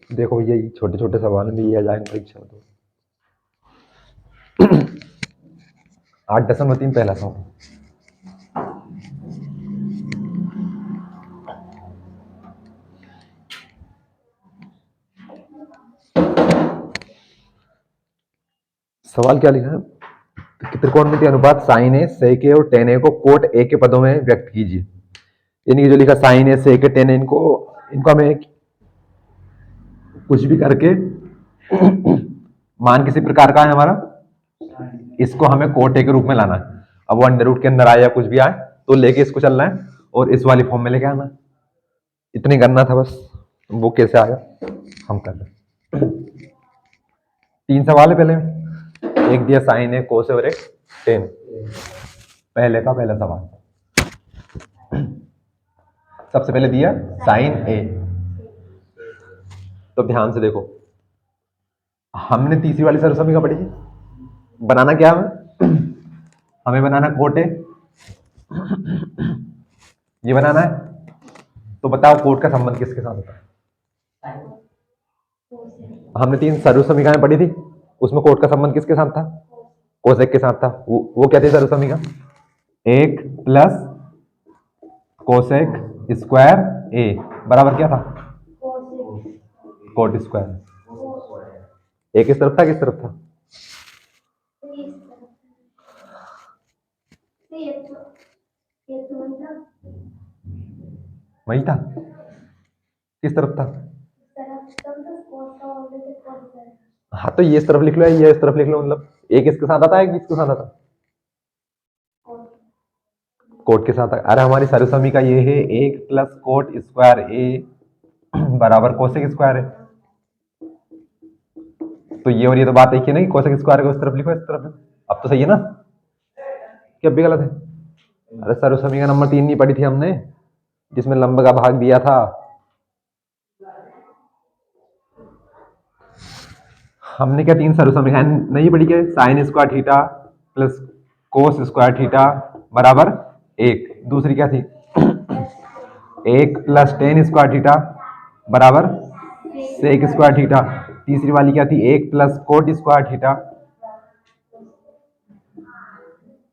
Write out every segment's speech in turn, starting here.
देखो भैया, ये छोटे छोटे सवाल में ये आ जाएंगे परीक्षा में। तो 8.3 पहला सवाल। सवाल क्या लिखा है कि त्रिकोणमितीय अनुपात साइन ए सेक ए और टेन ए को कोट ए के पदों में व्यक्त कीजिए। यानी कि जो लिखा साइन ए सेक ए टेन ए, इनको इनको हमें कुछ भी करके मान किसी प्रकार का है हमारा, इसको हमें कोट ए के रूप में लाना है। अब वो अंडर रूट के अंदर आए या कुछ भी आए तो लेके इसको चलना है और इस वाली फॉर्म में लेके आना है। इतनी करना था बस। वो कैसे आया हम कर रहे। 3 सवाल है पहले में। एक दिया साइन ए कोस और एक टेन। पहले का पहला सवाल सबसे पहले दिया साइन ए। तो ध्यान से देखो, हमने तीसरी वाली सरसमी का पढ़ी थी। बनाना क्या है हमें बनाना कोट ए, ये बनाना है। तो बताओ कोट का संबंध किसके साथ होता है। हमने 3 सरल समीकरण पढ़ी थी, उसमें कोट का संबंध किसके साथ था, कोसेक के साथ था। वो क्या थी सरल समीकरण, 1 प्लस कोसेक स्क्वायर ए बराबर क्या था, कोट स्क्वायर। एक इस तरफ था, किस तरफ था, वही था। किस तरफ था, हाँ तो ये इस तरफ लिख लो या ये इस तरफ लिख लो। मतलब एक इसके साथ आता है, एक इसके साथ आता है, कोट के साथ। अरे हमारी सरसमी का ये है 1 प्लस कोट स्क्वायर ए बराबर कोसेक स्क्वायर है। तो ये और ये तो बात एक ही ना कि कोसेक स्क्वायर को इस तरफ लिखो, इस तरफ लिखो। अब तो सही है ना, क्या भी गलत है। अरे सरसमी का नंबर 3 नहीं पढ़ी थी हमने, जिसमें लंब का भाग दिया था। हमने क्या 3 सरसमीकरण नहीं पढ़ी क्या, sine square theta plus cos square theta बराबर 1। दूसरी क्या थी, 1 प्लस टेन स्क्वायर थीटा बराबर सेक स्क्वायर थीटा। तीसरी वाली क्या थी, 1 प्लस कोट स्क्वायर थीटा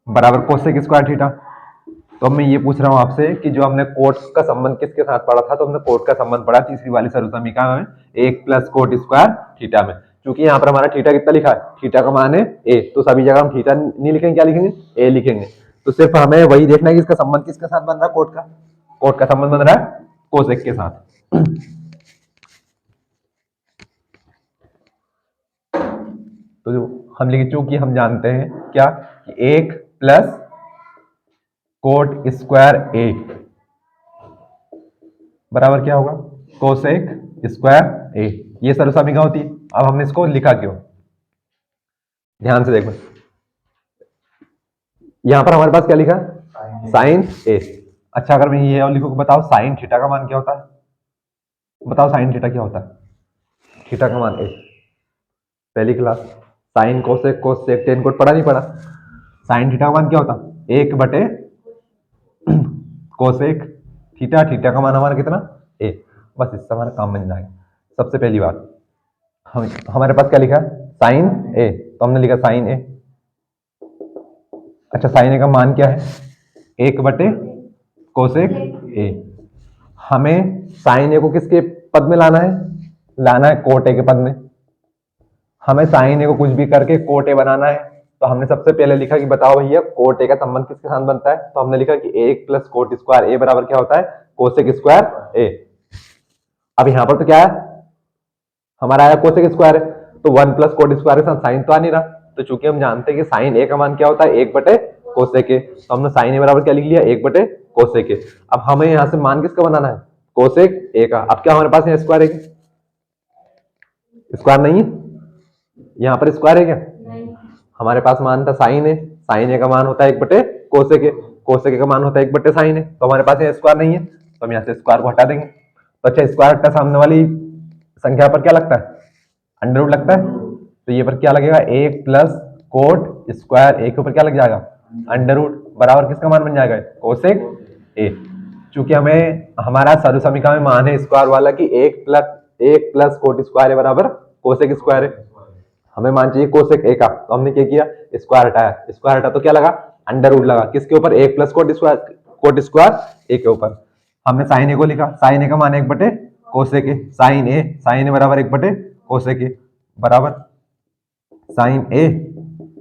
बराबर कोसेक स्क्वायर थीटा। तो अब मैं ये पूछ रहा हूं आपसे कि जो हमने कोट का संबंध किसके साथ पढ़ा था, तो हमने कोट का संबंध पढ़ा तीसरी वाली सरसमीकरण में 1 प्लस कोट स्क्वायर थीटा में। क्योंकि यहाँ पर हमारा थीटा कितना लिखा है, थीटा का मान है ए, तो सभी जगह हम थीटा नहीं लिखेंगे, क्या लिखेंगे, ए लिखेंगे। तो सिर्फ हमें वही देखना है कि इसका संबंध किसके साथ बन रहा है, कोट का संबंध बन रहा है कोसेक के साथ। तो जो हम लिखे, चूंकि हम जानते हैं क्या कि 1 प्लस कोट स्क्वायर ए बराबर क्या होगा, कोसेक स्क्वायर ए। ये सरसमीकरण होती है। अब हमने इसको लिखा क्यों, ध्यान से देखो। यहां पर हमारे पास क्या लिखा, साइन ए। अच्छा, अगर मैं ये और लिखूं, बताओ साइन थीटा का मान क्या होता है, बताओ साइन थीटा क्या होता है, थीटा का मान ए। पहली class sine cosec cosec ten cot पढ़ा नहीं पढ़ा। साइन थीटा का मान क्या होता, 1 बटे कोसेक थीटा, थीटा का मान हमारा कितना, ए। बस इससे हमारा काम बन जाएगा। सबसे पहली बात, हमारे पास क्या लिखा है, साइन ए, तो हमने लिखा साइन ए। अच्छा, साइन ए का मान क्या है, 1 बटे कोसेक ए। हमें साइन ए को किसके पद में लाना है, लाना है कोट ए के पद में। हमें साइन ए को कुछ भी करके कोट ए बनाना है। तो हमने सबसे पहले लिखा कि बताओ भैया कोट ए का संबंध किसके साथ बनता है। तो हमने लिखा कि 1 प्लस कोट स्क्वायर ए बराबर क्या होता है, कोसेक स्क्वायर ए। अब यहां पर तो क्या है, हमारा आया कोसेक स्क्वायर है, तो 1 प्लस कोट स्क्वायर के साथ साइन तो आ नहीं रहा। तो चूंकि हम जानते हैं कि साइन ए का मान क्या होता है, 1 बटे कोसेक ए, तो हमने साइन ए बराबर क्या लिख लिया, 1 बटे कोसेक ए। अब हमें यहां से मान किसका बनाना है, कोसेक ए का। अब क्या हमारे पास है, स्क्वायर है, स्क्वायर नहीं है, यहां पर स्क्वायर है क्या, हमारे पास मान था साइन है, साइन ए का मान होता है 1 बटे कोसेक ए, कोसेक ए का मान होता है 1 बटे साइन है। तो हमारे पास स्क्वायर नहीं है, तो हम यहाँ से स्क्वायर को हटा देंगे। तो अच्छा, स्क्वायर हटता सामने वाली संख्या पर क्या लगता है, अंडर रूट लगता है। तो ये पर क्या लगेगा, 1 प्लस कोट स्क्वायर ए के ऊपर क्या लग जाएगा, अंडर रूट बराबर किसका मान बन जाएगा, कोसेक ए। चूंकि हमें हमारा सरल समीकरण में मान है स्क्वायर वाला कि 1 प्लस एक प्लस कोट स्क्वायर बराबर कोसेक स्क्वायर है। हमें मान चाहिए कोसेक ए का, तो हमने क्या किया, स्क्वायर हटाया, स्क्वायर हटा तो क्या लगा, अंडर रूट लगा, किसके ऊपर, एक प्लस कोट स्क्वायर ए के ऊपर। हमने साइन ए को लिखा, साइन ए का मान 1/, कोसेक ए, साइन ए बराबर 1/, कोसेक ए बराबर साइन ए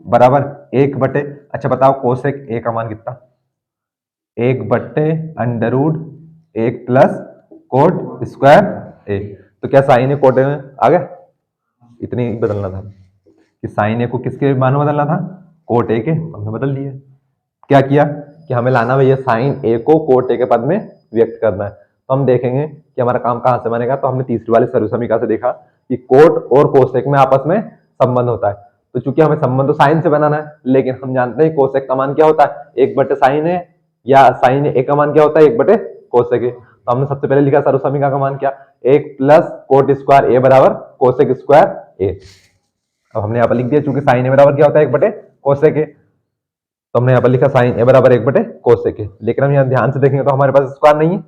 बराबर 1/, अच्छा बताओ कोसेक ए का मान कितना, 1/√1 प्लस कोट स्क्वायर ए। तो क्या साइन ए कोट ए में आ गया, इतनी ही बदलना था कि साइन ए को किसके मान में बदलना था, कोट ए के, हमने बदल दिया। क्या किया कि हमें लाना भैया साइन ए को कोट ए के पद में व्यक्त करना है, तो हम देखेंगे कि हमारा काम कहां से बनेगा। तो हमने तीसरी वाली सर्वसमीका से देखा कि कोट और कोसेक में आपस में संबंध होता है, तो चूंकि हमें संबंध तो साइन से बनाना है, लेकिन हम जानते हैं कोसेक का मान क्या होता है, 1/sin ए, या साइन ए का मान क्या होता है, 1/कोसेक ए। तो हमने सबसे पहले लिखा सर्वसमीका का मान क्या, 1 प्लस कोट स्क्वायर ए बराबर कोसेक स्क्वायर ए। अब हमने यहाँ पर लिख दिया, चूंकि साइन ए बराबर क्या होता है, 1/कोसेक ए, तो हमने यहाँ पर लिखा साइन ए बराबर 1/कोसेक ए। लेकिन हम यहाँ ध्यान से देखेंगे तो हमारे पास स्क्वायर नहीं है,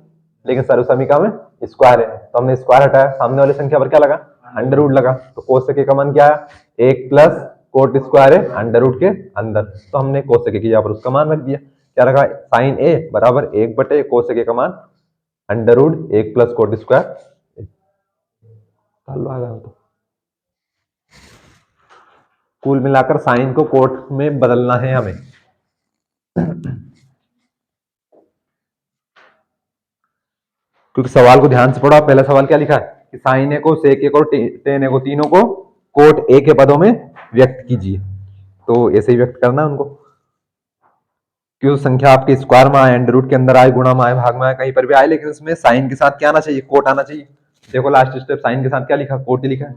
लेकिन सर्वसमीका में स्क्वायर है, तो हमने स्क्वायर हटाया, सामने वाली संख्या पर क्या लगा, अंडर रूट लगा, तो कोसेक ए का मान क्या है, 1 प्लस कोट स्क्वायर है अंडर रूट के अंदर, तो हमने कोसेक ए की यहाँ पर उसका मान रख दिया, क्या रखा, साइन ए बराबर 1/कोसेक ए का मान under root 1 plus cot square. तो कुल मिलाकर साइन को कोट में बदलना है हमें। क्योंकि सवाल को ध्यान से पढ़ो, पहला सवाल क्या लिखा है कि साइन ए को, सेक ए को, टेन ए को, तीनों को कोट ए के पदों में व्यक्त कीजिए, तो ऐसे ही व्यक्त करना है उनको। क्यों संख्या आपके स्क्वायर में आए, अंडर रूट के अंदर आए, गुणा में आए, भाग में आए, कहीं पर भी आए, लेकिन इसमें साइन के साथ क्या आना चाहिए, कोट आना चाहिए। देखो लास्ट स्टेप, साइन के साथ क्या लिखा, कोट ही लिखा है।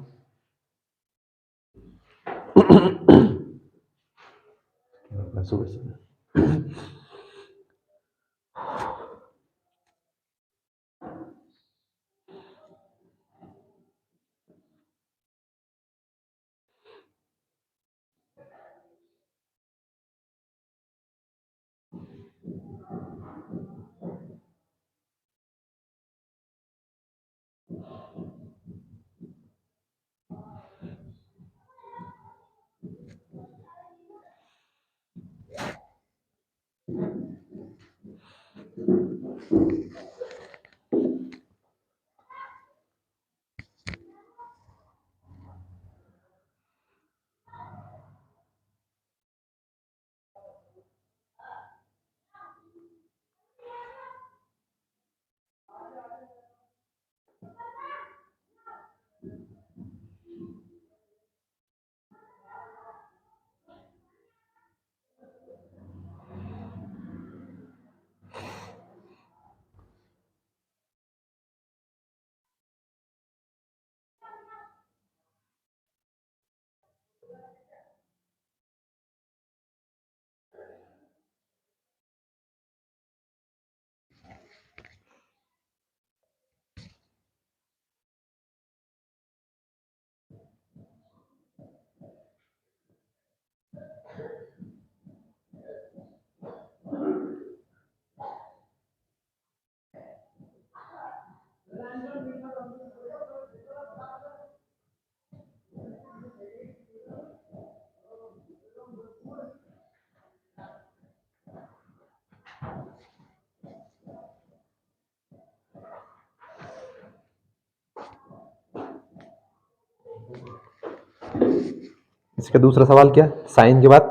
इसका दूसरा सवाल क्या, साइन के बाद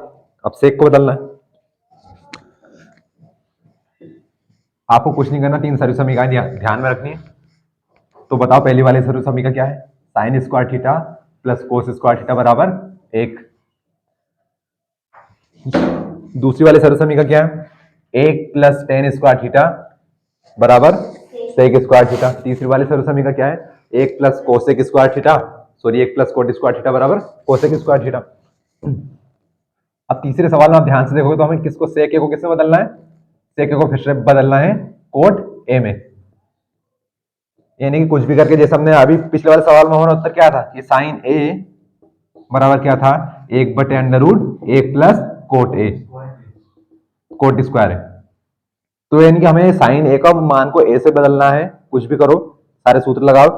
अब सेक को बदलना है। आपको कुछ नहीं करना, 3 सर्वसमीकाएं ध्यान में रखनी है। तो बताओ पहली वाली सर्वसमीका क्या है, sine square theta plus cos square theta बराबर 1। दूसरी वाली सर्वसमीका क्या है, 1 प्लस टेन स्क्वायर थीटा बराबर सेक स्क्वायर थीटा। तीसरी वाली सर्वसमीका क्या है, 1 plus cosec square theta, sorry 1 plus cot square theta बराबर कोसेक स्क्वायर थीटा। अब तीसरे सवाल में आप ध्यान से देखोगे तो हमें किसको, सेक ए को किससे बदलना है, सेक ए को फिर से बदलना है कोट ए में, यानी कि कुछ भी करके, जैसे हमने अभी पिछले वाले सवाल में हमारा उत्तर क्या था कि साइन ए बराबर क्या था, 1/√1 plus cot A, coat square है। तो यानी कि हमें साइन ए का मान को ए से बदलना है, कुछ भी करो, सारे सूत्र लगाओ,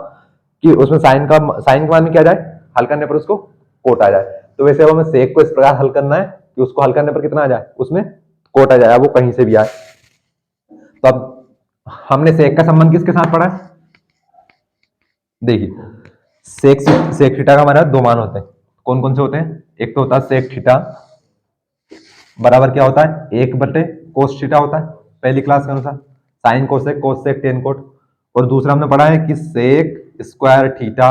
कि उसमें साइन के मान में क्या जाए, हल करने पर उसको कोट आ जाए। तो वैसे अब हमें सेक को इस प्रकार हल करना है कि उसको हल करने पर कितना आ जाए, उसमें कोट आ जाए, वो कहीं से भी आए। तो अब हमने सेक का संबंध किसके साथ पढ़ा है, देखिए सेक थीटा का हमारा दो मान होते हैं। कौन कौन से होते हैं, एक तो होता है सेक थीटा बराबर क्या होता है, 1 बटे कोस थीटा होता है पहली क्लास के अनुसार, sine cosec cosec ten cot. और दूसरा हमने पढ़ा है कि सेक स्क्वायर थीटा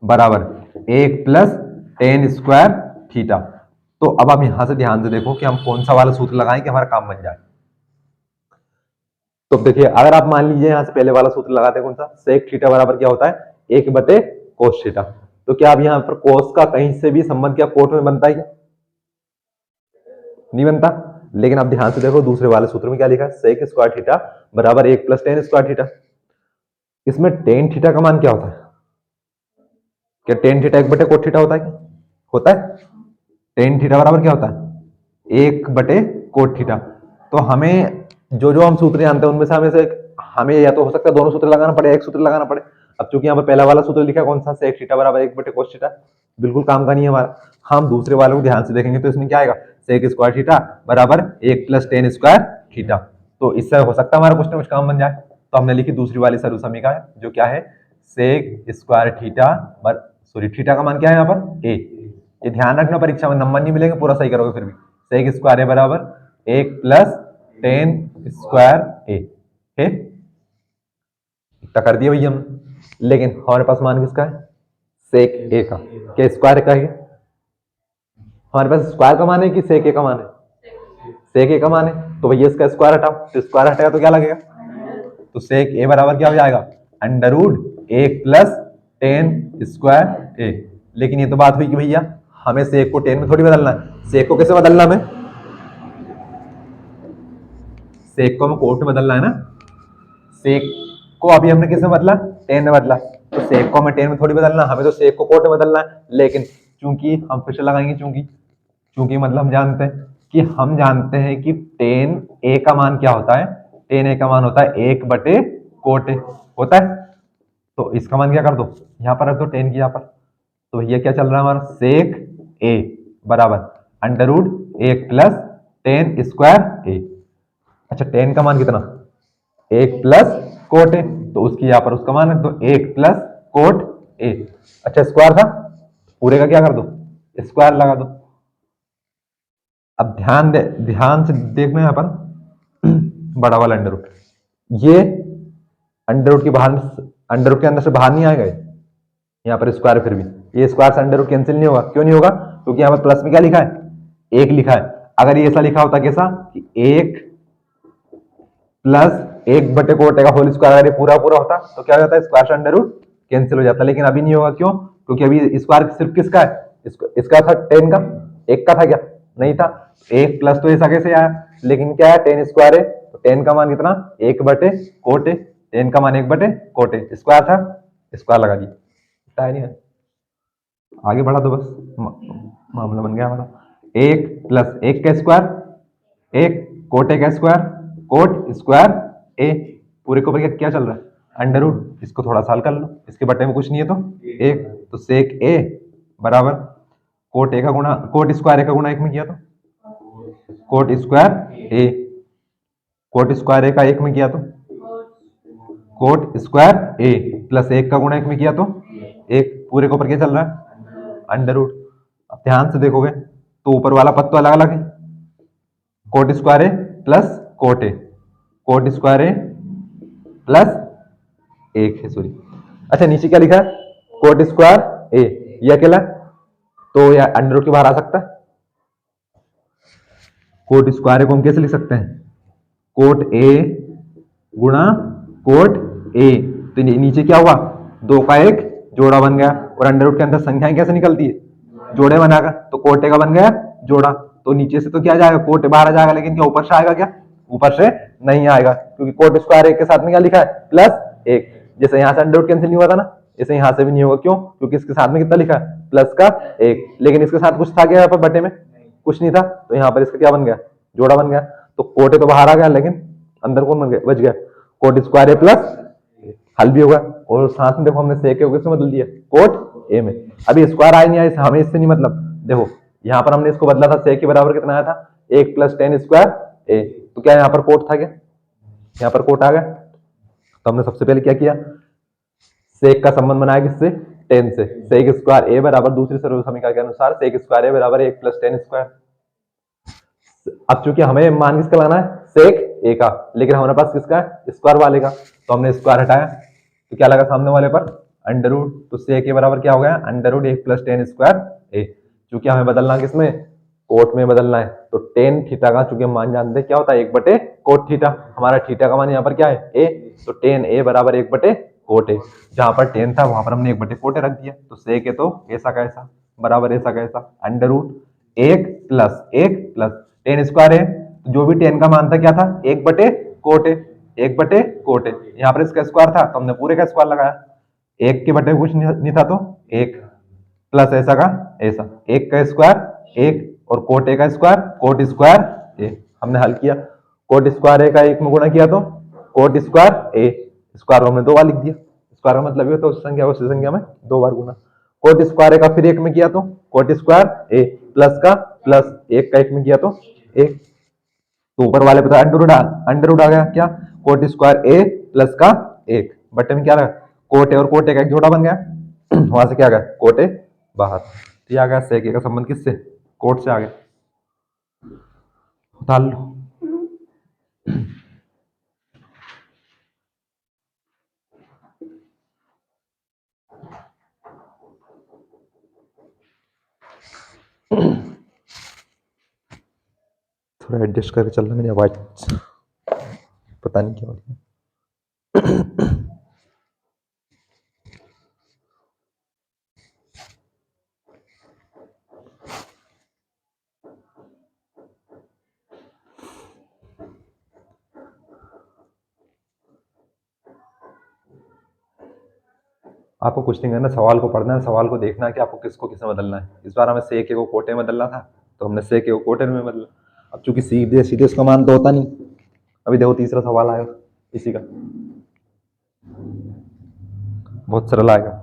बराबर 1 + tan² थीटा। तो अब आप यहां से ध्यान से देखो कि हम कौन सा वाला सूत्र लगाएं कि हमारा काम बन जाए। तो देखिए अगर आप मान लीजिए यहां से पहले वाला सूत्र लगाते हैं, कौन सा, सेक थीटा बराबर क्या होता है, 1/cos थीटा। तो क्या अब यहां पर कोस का कहीं से भी संबंध क्या कोट में बनता है क्या, नहीं बनता। लेकिन अब ध्यान से देखो दूसरे वाले सूत्र में क्या लिखा है, सेक स्क्वायर थीटा बराबर 1 + tan² थीटा। इसमें टेन थीटा का मान क्या होता है, क्या टेन थीटा 1/cot थीटा होता है क्या, होता है। टेन थीटा बराबर क्या होता है, 1/cot थीटा। तो हमें जो जो हम सूत्र जानते हैं उनमें से हमें या तो हो सकता है दोनों सूत्र लगाना पड़े, एक सूत्र लगाना पड़े। अब चूंकि यहाँ पर पहला वाला सूत्र लिखा है कौन सा, सेक थीटा बराबर 1/cos थीटा, बिल्कुल काम का नहीं है हमारा। हम दूसरे वाले को ध्यान से देखेंगे तो इसमें क्या आएगा, सेक स्क्वायर थीटा बराबर 1 + tan² थीटा। तो इससे हो सकता है हमारा कुछ ना कुछ काम बन जाए। तो हमने लिखी दूसरी वाली सरल समीकरण जो क्या है, sec square theta sorry theta का मान क्या है यहाँ पर, ए। ये ध्यान रखना परीक्षा में नंबर नहीं मिलेंगे, पूरा सही करोगे फिर भी। सेक स्क्वायर ए बराबर 1 + tan² ए, ठीक इतना कर दिया भैया हम। लेकिन हमारे पास मान किसका है, सेक ए का, क्या स्क्वायर का है, हमारे पास स्क्वायर का मान है कि सेक ए का मान है, सेक ए का मान है। तो भैया इसका स्क्वायर हटाओ, तो स्क्वायर हटेगा तो क्या लगेगा, तो सेक ए बराबर क्या हो जाएगा, √1 + tan² ए। लेकिन ये तो बात हुई कि भैया हमें सेक को टेन में थोड़ी बदलना है, सेक को कैसे बदलना हमें, सेक को हमें कोट में बदलना है ना। सेक को अभी हमने किस में बदला, टेन में बदला। तो सेक को हमें टेन में थोड़ी बदलना, हमें तो सेक को कोट में बदलना है। लेकिन चूंकि हम फिर से लगाएंगे चूंकि, चूंकि मतलब हम जानते हैं कि टेन ए का मान क्या होता है, टेन ए का मान होता है 1/cot ए होता है। तो इसका मान क्या कर दो, यहाँ पर रख दो टेन की यहाँ पर। तो ये क्या चल रहा है हमारा, सेक ए बराबर √1 + tan² ए। अच्छा टेन का मान कितना, 1 + cot ए, तो उसकी यहाँ पर उसका मान रख दो 1 + cot ए। अच्छा स्क्वायर था, पूरे का क्या कर दो, स्क्वायर लगा दो। अब ध्यान से देखना यहाँ पर बड़ा वाला अंडर रूट, ये अंडर रूट अंडर रूट के अंदर से बाहर नहीं आएगा यहाँ पर स्क्वायर, फिर भी ये स्क्वायर से अंडर रूट कैंसिल नहीं होगा। क्यों नहीं होगा, क्योंकि यहाँ पर प्लस में क्या लिखा है, 1 लिखा है। अगर ये ऐसा लिखा होता कैसा कि 1 + 1/cot का होल स्क्वायर, अगर ये पूरा पूरा होता तो क्या हो जाता है, स्क्वायर से अंडर रूट कैंसिल हो जाता। लेकिन अभी नहीं होगा, क्यों, क्योंकि अभी स्क्वायर सिर्फ किसका है, इसका था टेन का, एक का था क्या, नहीं था। 1 + तो ऐसा कैसे आया, लेकिन क्या है टेन स्क्वायर है, तो टेन का मान कितना, 1/cot है, टेन का मान 1/cot है, स्क्वायर था, स्क्वायर लगा दिया, नहीं है। आगे बढ़ा दो बस, मामला बन गया हमारा। 1 + 1 का स्क्वायर 1, कोट ए का स्क्वायर, कोट स्क्वायर ए, पूरे को ऊपर क्या चल रहा है, अंडर रूट। इसको थोड़ा सा हल कर लो, इसके बटे में कुछ नहीं है तो एक, तो सेक ए बराबर कोट ए का गुणा, कोट स्क्वायर ए का गुणा 1 में किया तो कोट स्क्वायर ए, कोट स्क्वायर ए का 1 में किया तो कोट स्क्वायर ए प्लस 1 का गुणा 1 में किया तो 1, पूरे के ऊपर क्या चल रहा है, अंडर रूट। अब ध्यान से देखोगे तो ऊपर वाला पद तो अलग अलग है, coat square A plus cot A, coat square A plus 1 है, सॉरी। अच्छा नीचे क्या लिखा है, कोट स्क्वायर ए, ये अकेला, तो या अंडर रूट के बाहर आ सकता है। कोट स्क्वायर ए को हम कैसे लिख सकते हैं, कोट ए गुणा कोट ए, तो नीचे क्या हुआ, 2 का 1 जोड़ा बन गया, और अंडर रूट के अंदर संख्याएं कैसे निकलती है, जोड़े बनाकर, तो कोटे का बन गया जोड़ा। तो नीचे से तो क्या जाएगा, कोटे बाहर आ जाएगा, लेकिन क्या ऊपर से आएगा क्या, ऊपर से नहीं आएगा, क्योंकि कोट स्क्वायर एक के साथ में क्या लिखा है, +1। जैसे यहाँ से अंडर रूट कैंसिल नहीं हुआ था ना, जैसे यहाँ से भी नहीं होगा, क्यों, क्योंकि इसके साथ में कितना लिखा है, +1। लेकिन इसके साथ कुछ था क्या यहाँ पर बटे में, कुछ नहीं था, तो यहाँ पर इसका क्या बन गया, जोड़ा बन गया। तो कोटे तो बाहर आ गया, लेकिन अंदर कौन बन गया, बच गया, कोट स्क्वायर ए प्लस। हल भी होगा। और साथ में देखो हमने सेक को किसमें बदल दिया, कोट ए में। अभी स्क्वायर आई नहीं आई, हमें इससे नहीं मतलब। देखो यहाँ पर हमने इसको बदला था, सेक के बराबर कितना आया था, 1 + tan² ए। तो क्या यहाँ पर कोट था क्या, यहाँ पर कोट आ गया। तो हमने सबसे पहले क्या किया, सेक का संबंध बनाया किससे, टेन से। सेक स्क्वायर ए बराबर दूसरी सर्व समीकरण के अनुसार सेक स्क्वायर ए बराबर 1 + tan²। अब चूंकि हमें मान किसका लाना है, सेक ए का, लेकिन हमारे पास किसका है, स्क्वायर वाले का। तो हमने स्क्वायर हटाया, तो क्या लगा सामने वाले पर, अंडर रूट। तो सेक ए बराबर क्या हो गया, अंडर रूट 1 + tan² ए। चूंकि हमें बदलना किसमें, कोट में बदलना है। तो टेन थीटा का चूंकि हम मान जानते हैं क्या होता है, 1/कोट थीटा। हमारा थीटा का मान यहाँ पर क्या है, ए। तो टेन ए बराबर 1/कोट ए। जहां पर टेन था वहां पर हमने 1/कोट ए रख दिया। तो सेक ए तो ऐसा कैसा बराबर ऐसा कैसा, अंडर रूट 1 + tan² है। जो भी टेन का मान था क्या था, 1/कोट ए। 1/कोट ए, यहाँ पर इसका स्क्वायर था तो हमने पूरे का स्क्वायर लगाया। एक के बटे कुछ नहीं था तो एक, प्लस ऐसा का ऐसा, एक का स्क्वायर एक, और कोट ए का स्क्वायर कोट स्क्वायर ए। हमने हल किया, कोट स्क्वायर ए का एक में गुणा किया तो कोट स्क्वायर ए। स्क्वायर हमने 2 बार लिख दिया, स्क्वायर का मतलब ये तो उस संख्या उस संख्या में 2 बार गुना। कोट स्क्वायर ए का फिर एक में किया तो कोट स्क्वायर ए, प्लस का प्लस, एक का एक में किया तो एक। तो ऊपर वाले पे तो अंडर रूट आ गया क्या, कोट स्क्वायर ए प्लस का एक, बटे में क्या लगा, कोट ए और कोट ए का एक जोड़ा बन गया। वहां से क्या आ गया, कोट ए बाहर। तो ये आ गया सेक ए का संबंध किससे, कोट से आ गया। उतार लो। थोड़ा एडजस्ट करके चल रहा है, मेरी आवाज पता नहीं क्या हो रही है। आपको कुछ नहीं करना, सवाल को पढ़ना है, सवाल को देखना है कि आपको किसको किसमें बदलना है। इस बार हमें सेक ए को कोटे में बदलना था, तो हमने सेक ए को कोटे में बदला। अब चूंकि सीधे सीधे उसका मान तो होता नहीं। अभी देखो तीसरा सवाल आएगा इसी का, बहुत सरल आएगा।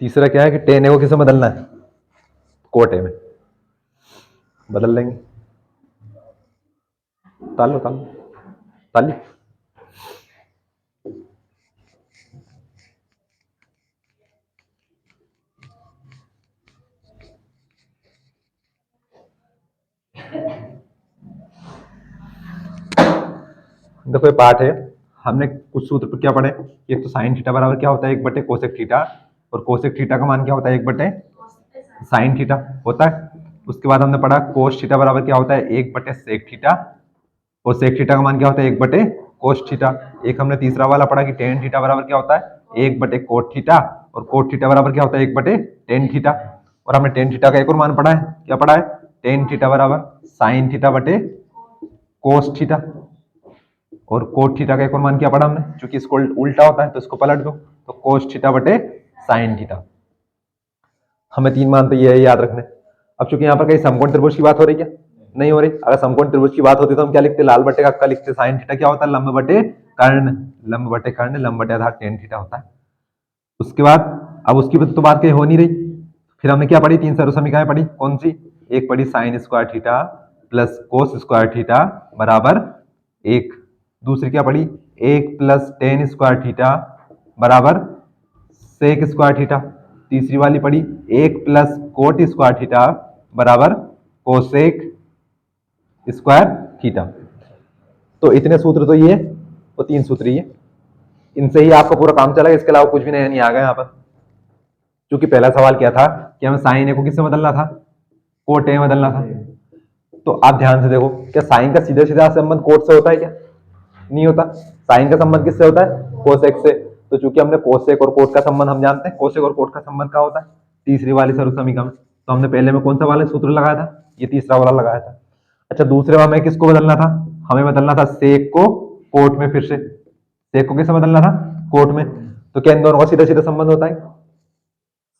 तीसरा क्या है कि टेन ए को किसे बदलना है, कोट ए में बदल लेंगे। तालो तालो ताली। देखो ये पार्ट है, हमने कुछ सूत्र पर क्या पढ़े, एक तो साइन थीटा बराबर क्या होता है, एक बटे कोसेक थीटा, और कोसेक थीटा का मान क्या होता है, एक बटे साइन थीटा होता है। उसके बाद हमने पढ़ा कोस थीटा बराबर क्या होता है, एक बटे सेक थीटा, और सेक थीटा का मान क्या होता है, एक बटे कोस थीटा। एक हमने तीसरा वाला पढ़ा कि टेन थीटा बराबर क्या होता है, एक बटे कोट थीटा, और कोट थीटा बराबर क्या होता है, एक बटे टेन थीटा। और हमने टेन थीटा का एक और मान पढ़ा है, क्या पढ़ा है, टेन थीटा बराबर साइन थीटा बटे कोस थीटा। और कोट थीटा का एक और मान क्या पढ़ा हमने, क्योंकि इसको उल्टा होता है तो इसको पलट दो, तो कोस थीटा बटे साइन थीटा। हमें तीन मान तो ये है याद रखने। अब चूंकि यहाँ पर कहीं समकोण त्रिभुज की बात हो रही क्या, नहीं हो रही। अगर समकोण त्रिभुज की बात होती तो हम क्या लिखते, लाल बटे का अक्का लिखते, साइन थीटा क्या होता है, लंब बटे कर्ण, लंब बटे कर्ण, लंब बटे आधार टेन थीटा होता है। उसके बाद अब उसकी तो बात कहीं हो नहीं रही, फिर हमने क्या पढ़ी, तीन सरल समीकरण पढ़ी, कौन सी, एक पढ़ी sine square theta plus cos square theta बराबर एक, दूसरी क्या पढ़ी, एक प्लस टेन स्क्वायर थीटा बराबर सेक स्क्वायर थीटा, तीसरी वाली पढ़ी एक प्लस कोट स्क्वायर थीटा बराबर कोसेक स्क्वायर थीटा। तो इतने सूत्र तो ये, वो तीन सूत्र ये, इनसे ही आपका पूरा काम चला, इसके अलावा कुछ भी नहीं आ गया यहाँ पर। क्योंकि पहला सवाल क्या था कि हमें साइन ए को किससे बदलना था, कोट ए में बदलना था। तो आप ध्यान से देखो, क्या साइन का सीधा सीधा संबंध कोट से होता है क्या, नहीं होता। साइन का संबंध किससे होता है, कोसेक से। तो चूंकि हमने कोसेक और कोट का संबंध हम जानते हैं, कोसेक और कोट का संबंध क्या होता है, तीसरी वाली सरल समीकरण में। तो हमने पहले में कौन सा वाला सूत्र लगाया था, ये तीसरा वाला लगाया था। अच्छा दूसरे में हमें किसको बदलना था, हमें बदलना था सेक को कोट में, फिर से सेक को किससे बदलना था, कोट में। तो क्या इन दोनों का सीधा सीधा संबंध होता है,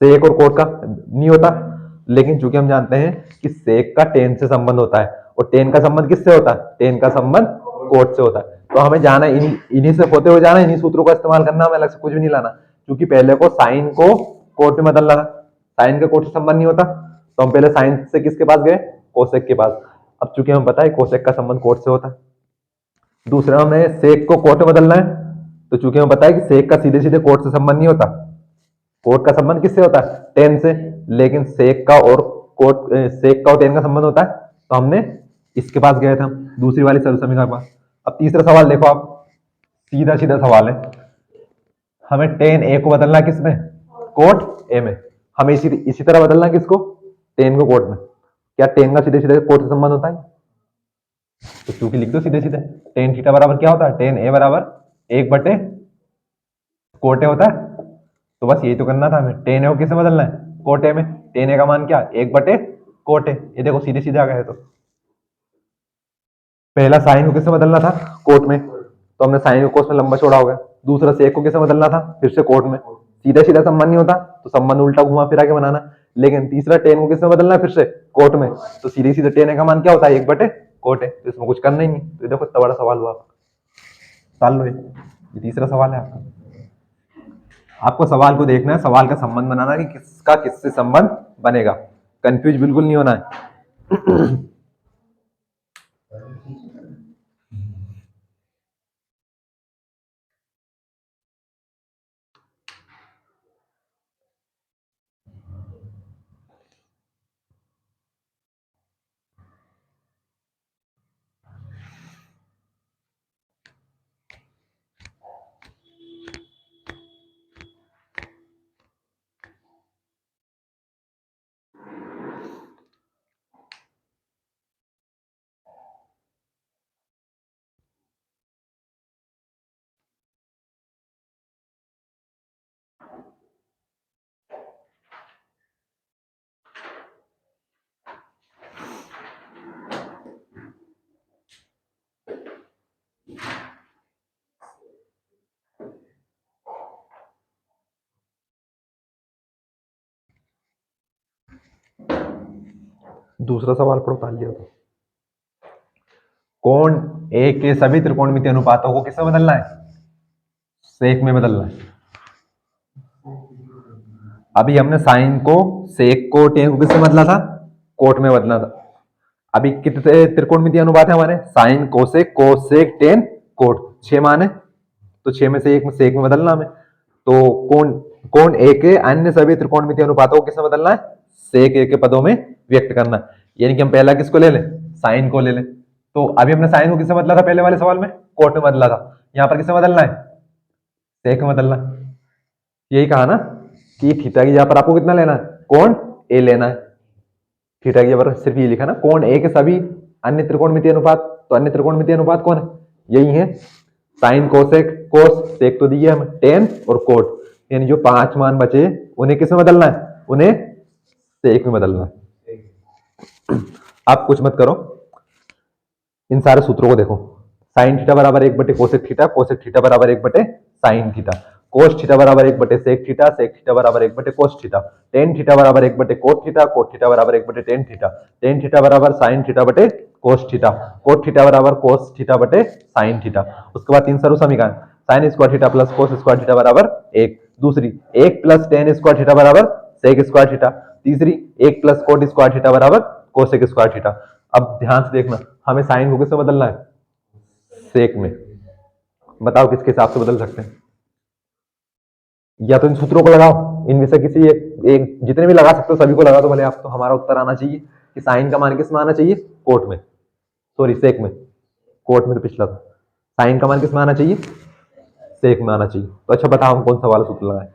सेक और कोट का नहीं होता। लेकिन चूंकि हम जानते हैं कि सेक का टेन से संबंध होता है, और टेन का संबंध किससे होता है, टेन का संबंध कोट से होता है। तो हमें जाना इन्हीं से होते हुए जाना, इन्हीं सूत्रों का इस्तेमाल करना, हमें अलग से कुछ भी नहीं लाना। क्योंकि पहले को साइन को कोट में बदलना था, साइन का कोट से संबंध नहीं होता, तो हम पहले साइन से किसके पास गए, कोसेक के पास। अब चूंकि हमें पता है कोसेक का संबंध कोट से होता है, दूसरा हमें सेक को कोट में बदलना है। तो चूंकि हमें पता है कि सेक का सीधे सीधे कोट से संबंध नहीं होता, कोट का संबंध किससे होता है, टेन से। लेकिन सेक का और कोट, सेक का और टेन का संबंध होता है, तो हमने इसके पास गए थे हम, दूसरी वाली सरल समीकरण के पास। अब तीसरा सवाल देखो आप, सीधा सीधा सवाल है, हमें टेन ए को बदलना है किसमें, कोट ए में। हमें इसी इसी तरह बदलना है किसको, टेन को कोट में। क्या टेन का सीधे सीधे कोट से संबंध होता है, तो चूंकि लिख दो सीधे सीधे, टेन थीटा बराबर क्या होता है, टेन ए बराबर एक बटे कोटे होता है। तो बस यही तो करना था हमें, टेन ए को किससे बदलना है, कोटे में। टेन ए का मान क्या, एक बटे कोटे, ये देखो सीधे सीधे आ गए। तो पहला साइन को किससे बदलना था, कोट में, तो हमने साइन को कोस में लंबा छोड़ा हो गया। दूसरा सेक को किससे बदलना था, फिर से कोट में, सीधा सीधा संबंध नहीं होता, तो संबंध उल्टा घुमा फिरा के बनाना। लेकिन तीसरा टेन को किससे बदलना है, फिर से कोट में, तो सीधे सीधे टेन ए का मान क्या होता है, एक बटे कोट है, तो इसमें कुछ करना ही नहीं। तो देखो इतना बड़ा सवाल हुआ, साल लो ये तीसरा सवाल है आपका। आपको सवाल को देखना है, सवाल का संबंध बनाना है कि किसका किससे संबंध बनेगा, कंफ्यूज बिल्कुल नहीं होना है। दूसरा सवाल पढ़ो, तालिया। कोण ए के सभी त्रिकोणमितीय अनुपातों को किसमें बदलना है? सेक में बदलना है। अभी हमने साइन को सेक को टेन को किसमें बदला था? कोट में बदला था। अभी कितने त्रिकोणमितीय अनुपात है हमारे? साइन कोसेक टेन कोट, 6 मान है, तो 6 में से एक में सेक में बदलना हमें। तो कोण ए के अन्य सभी त्रिकोणमितीय अनुपातों को किसमें बदलना है? सेक ए के पदों में व्यक्त करना। यानी कि हम पहला किसको ले लें? साइन को ले लें। तो अभी हमने साइन को किसमें बदला था? पहले वाले सवाल में कोट में बदला था। यहाँ पर किसमें बदलना है? सेक में बदलना। यही कहा ना कि थीटा की जगह पर आपको कितना लेना है? कोण ए लेना है। थीटा की जगह पर सिर्फ ये लिखा ना, कोण ए के सभी अन्य त्रिकोणमितीय अनुपात। तो अन्य त्रिकोणमितीय अनुपात कौन है? यही है, साइन कोसेक कोस, सेक तो दिए हमें, टेन और कोट। यानी जो 5 मान बचे उन्हें किसमें बदलना है? उन्हें सेक में बदलना है। आप कुछ मत करो, इन सारे सूत्रों को देखो। साइन थीटा बराबर 1 बटे कोसेक थीटा, कोसेक थीटा बराबर 1 बटे साइन थीटा, कोस थीटा बराबर 1 बटे सेक थीटा, सेक थीटा बराबर 1 बटे कोस थीटा, टेन थीटा बराबर 1 बटे कोट थीटा, कोट थीटा बराबर 1 बटे टेन थीटा, टेन थीटा बराबर साइन थीटा बटे कोस थीटा, कोट थीटा बराबर कोस थीटा बटे साइन थीटा। उसके बाद 3 सरल समीकरण, sine square theta plus cos square theta बराबर 1, दूसरी 1 प्लस टेन स्क्वायर थीटा बराबर सेक स्क्वायर थीटा, तीसरी 1 प्लस कोट स्क्वायर थीटा बराबर कोसेक स्क्वायर थीटा। अब ध्यान से देखना, हमें साइन को किससे बदलना है? सेक में। बताओ किसके हिसाब से बदल सकते हैं? या तो इन सूत्रों को लगाओ, इनमें से किसी एक जितने भी लगा सकते हो सभी को लगा दो भले आप। तो हमारा उत्तर आना चाहिए कि साइन का मान किस में आना चाहिए? कोट में, सॉरी सेक में। कोट में तो पिछला था। साइन का मान किस में आना चाहिए? सेक में आना चाहिए। तो अच्छा बताओ हम कौन सा वाला सूत्र लगाए?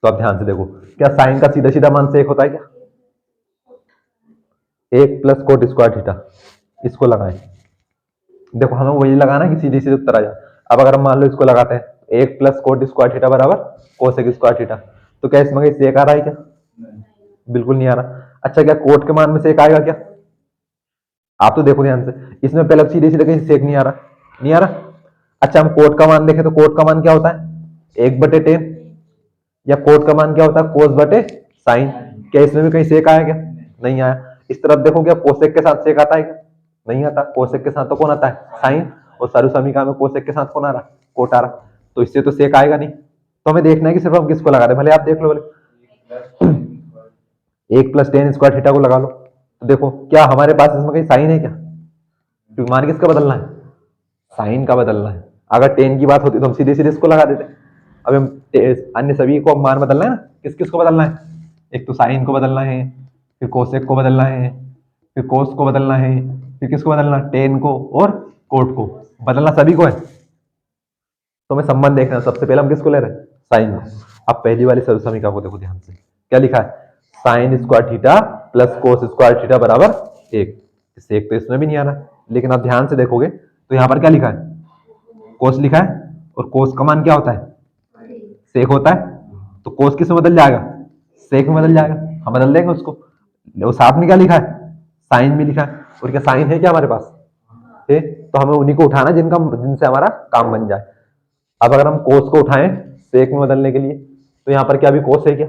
तो आप ध्यान से देखो, क्या साइन का सीधा सीधा मान सेक होता है क्या? 1 प्लस कोट स्क्वायर थीटा, इसको लगाएं। देखो हमें वही लगाना कि सीधे सीधे उत्तर आ जाए। अब अगर हम मान लो इसको लगाते हैं, 1 प्लस कोट स्क्वायर थीटा बराबर कोसेक स्क्वायर थीटा, तो क्या इसमें कहीं सेक आ रहा है क्या? बिल्कुल नहीं आ रहा। अच्छा क्या कोट के मान में सेक आएगा क्या? आप तो देखो ध्यान से, इसमें पहले सीधे सीधे कहीं सेक नहीं आ रहा, नहीं आ रहा। अच्छा हम कोट का मान देखें तो कोट का मान क्या होता है? 1 बटे टेन। या कोट का मान क्या होता है? कोस बटे साइन। क्या इसमें भी कहीं सेक आया क्या? नहीं आया। इस तरफ देखो, क्या कोसेक के साथ सेक आता है क्या? नहीं आता। कोसेक के साथ तो कौन आता है? साइन। और सरल समीकरण में कोसेक के साथ कौन आ रहा? कोट आ रहा। तो इससे तो सेक आएगा नहीं। तो हमें देखना है कि सिर्फ हम किसको लगा रहे, भले आप देख लो, भले 1 प्लस टेन स्क्वायर थीटा को लगा लो। तो देखो क्या हमारे पास इसमें कहीं साइन है क्या? क्योंकि मान किसका बदलना है? साइन का बदलना है। अगर टेन की बात होती तो हम सीधे सीधे इसको लगा देते। अब हम अन्य सभी को मान बदलना है ना, किस किस को बदलना है? एक तो साइन को बदलना है, फिर कोसेक को बदलना है, फिर कोस को बदलना है, फिर किसको बदलना? टेन को और कोट को बदलना सभी को है। तो हमें संबंध देखना, सबसे पहले हम किसको ले रहे हैं? साइन को। अब पहली वाली सरल समीकरण को देखो ध्यान से, क्या लिखा है? Sine square theta plus cos square theta बराबर 1। सेक तो इसमें भी नहीं आ रहा, लेकिन आप ध्यान से देखोगे तो यहाँ पर क्या लिखा है? कोस लिखा है, और कोस का मान क्या होता है? सेक होता है। तो कोस किस में बदल जाएगा? सेक में बदल जाएगा। हम बदल देंगे उसको। वो साथ में क्या लिखा है? साइन भी लिखा है। और क्या साइन है क्या हमारे पास? है। तो हमें उन्हीं को उठाना जिनसे हमारा काम बन जाए। अब अगर हम कोस को उठाएं सेक में बदलने के लिए, तो यहाँ पर क्या अभी कोस है क्या?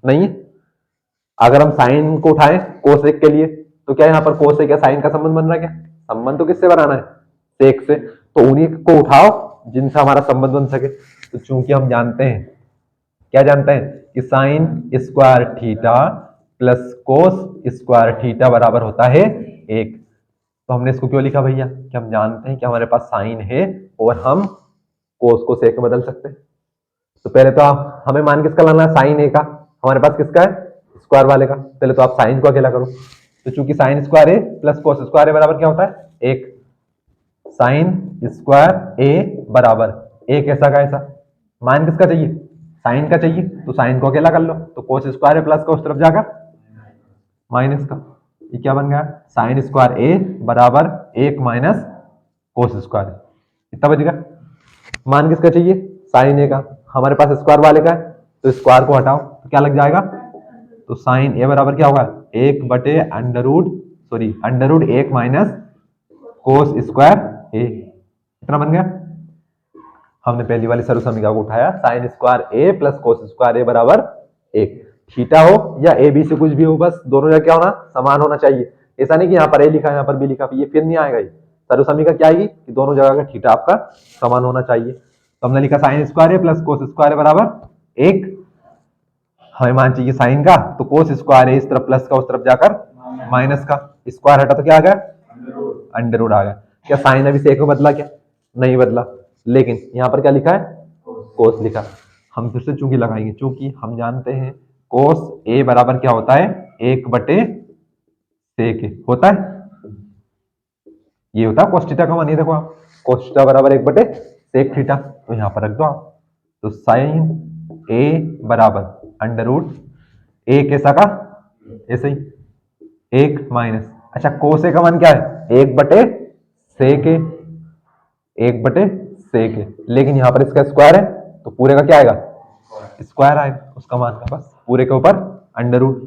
नहीं है। अगर हम साइन को उठाएं कोसेक के लिए, तो क्या यहाँ पर कोस है क्या? साइन का संबंध बन रहा है क्या? संबंध तो किससे बनाना है? सेक से। तो उन्हीं को उठाओ जिनसे हमारा संबंध बन सके। तो चूंकि हम जानते हैं, क्या जानते हैं कि sine square theta plus cos square theta बराबर होता है 1। तो हमने इसको क्यों लिखा भैया? कि हम जानते हैं कि हमारे पास साइन है और हम कोस को सेक में बदल सकते हैं। तो पहले तो आप हमें मान किसका लाना है? साइन ए का। हमारे पास किसका है? स्क्वायर वाले का। पहले तो आप साइन को अकेला करो। तो चूंकि साइन स्क्वायर ए प्लस कोस स्क्वायर ए बराबर क्या होता है? 1। साइन स्क्वायर ए बराबर 1 ऐसा का ऐसा। मान किसका चाहिए? साइन का चाहिए। तो साइन को अकेला कर लो, तो कोस स्क्वायर ए प्लस का उस तरफ जाकर माइनस का। ये क्या बन गया? साइन स्क्वायर ए बराबर 1 माइनस कोस स्क्वायर। इतना बच गया। मान किसका चाहिए? साइन ए का। हमारे पास स्क्वायर वाले का है, तो स्क्वायर को हटाओ तो क्या लग जाएगा? तो साइन ए बराबर क्या होगा? 1 बटे under root 1 minus cos square A. इतना बन गया। हमने पहली वाली सरल समीकरण को उठाया, साइन स्क्वायर ए प्लस कोस स्क्वायर ए बराबर 1। थीटा हो या ए बी से कुछ भी हो, बस दोनों जगह क्या होना? समान होना चाहिए। ऐसा नहीं कि यहाँ पर ए लिखा है यहाँ पर बी लिखा है, ये फिर नहीं आएगा। ये सर्वसमीकरण क्या आएगी कि दोनों जगह का थीटा आपका समान होना चाहिए। तो हमने लिखा साइन स्क्वायर है प्लस कोस स्क्वायर है बराबर एक, हमें मान चाहिए साइन का, तो कोस स्क्वायर है इस तरफ प्लस का, उस तरफ जाकर माइनस का, स्क्वायर हटा तो क्या आ गया अंडर रूट आ गया। क्या साइन अभी सेक में बदला क्या? नहीं बदला, लेकिन यहाँ पर क्या लिखा है कोस लिखा। हम फिर से चूंकि लगाएंगे, चूंकि हम जानते हैं कोस ए बराबर क्या होता है एक बटे सेक ए होता है, ये होता है कोस थीटा का मान। ये देखो आप कोस थीटा बराबर एक बटे सेक थीटा, तो यहाँ पर रख दो आप, तो साइन ए बराबर अंडर रूट ए कैसा का ऐसे ही एक माइनस, अच्छा कोस ए का मान क्या है एक बटे सेक ए, एक बटे सेक ए, लेकिन यहाँ पर इसका स्क्वायर है तो पूरे का क्या आएगा स्क्वायर आएगा उसका मान का, बस पूरे के ऊपर अंडर रूट।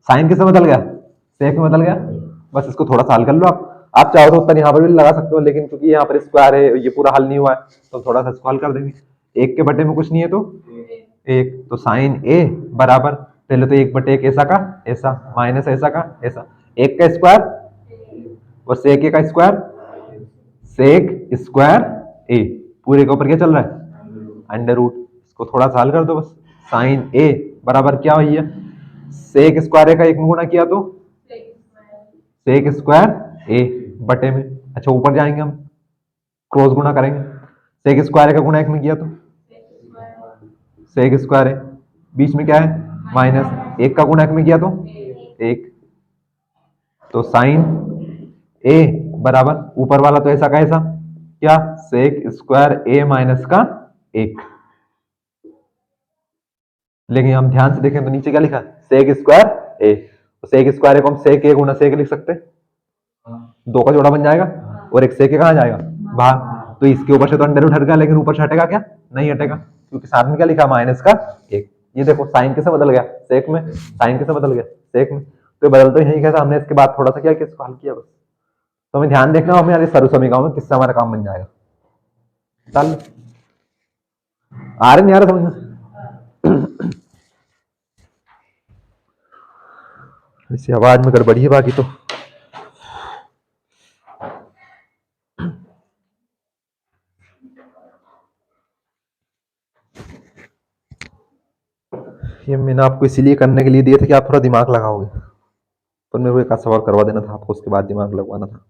साइन किसमें बदल गया सेक में बदल गया, बस इसको थोड़ा सा हल कर लो आप चाहो तो उत्तर यहाँ पर भी लगा सकते हो, लेकिन क्योंकि यहाँ पर स्क्वायर है ये पूरा हल नहीं हुआ है तो थोड़ा सा इसको हल कर देंगे। एक के बटे में कुछ नहीं है तो एक, तो साइन ए बराबर पहले तो एक बटे एक ऐसा का ऐसा माइनस ऐसा का ऐसा, एक का स्क्वायर और सेक ए का स्क्वायर, सेक स्क्वायर ए, पूरे के ऊपर क्या चल रहा है अंडर रूट। इसको थोड़ा सा हल कर दो बस, साइन ए बराबर क्या हुई है सेक स्क्वायर ए का एक में गुणा किया तो सेक स्क्वायर ए बटे में, अच्छा ऊपर जाएंगे हम क्रॉस गुणा करेंगे, सेक स्क्वायर का गुणा एक में किया तो सेक स्क्वायर है, बीच में क्या है माइनस, एक का गुणा एक में किया तो एक, तो साइन ए बराबर ऊपर वाला तो ऐसा का ऐसा क्या सेक स्क्वायर ए माइनस का एक, लेकिन हम ध्यान से देखें तो नीचे क्या लिखा सेक स्क्वायर ए, तो सेक स्क्वायर को हम सेक ए गुणा सेक लिख सकते हैं, दो का जोड़ा बन जाएगा और एक सेक कहाँ जाएगा बाहर, तो इसके ऊपर से तो अंडर रूट हट गया, लेकिन ऊपर से हटेगा क्या नहीं हटेगा, क्योंकि साथ में क्या लिखा माइनस का एक। ये देखो साइन कैसे बदल गया सेक में, साइन कैसे बदल गया सेक में, तो बदल तो यही कैसा, हमने इसके बाद थोड़ा सा क्या किसको हल किया बस। तो हमें ध्यान देखना हमें यार सर्व समीकरणों में किससे हमारा काम बन जाएगा। चल आ रहे नहीं आ रहे समझ में, इसी आवाज में गड़बड़ी है बाकी तो। ये मैंने आपको इसीलिए करने के लिए दिए थे कि आप थोड़ा दिमाग लगाओगे, पर मेरे को एक आध सवाल करवा देना था आपको, उसके बाद दिमाग लगवाना था।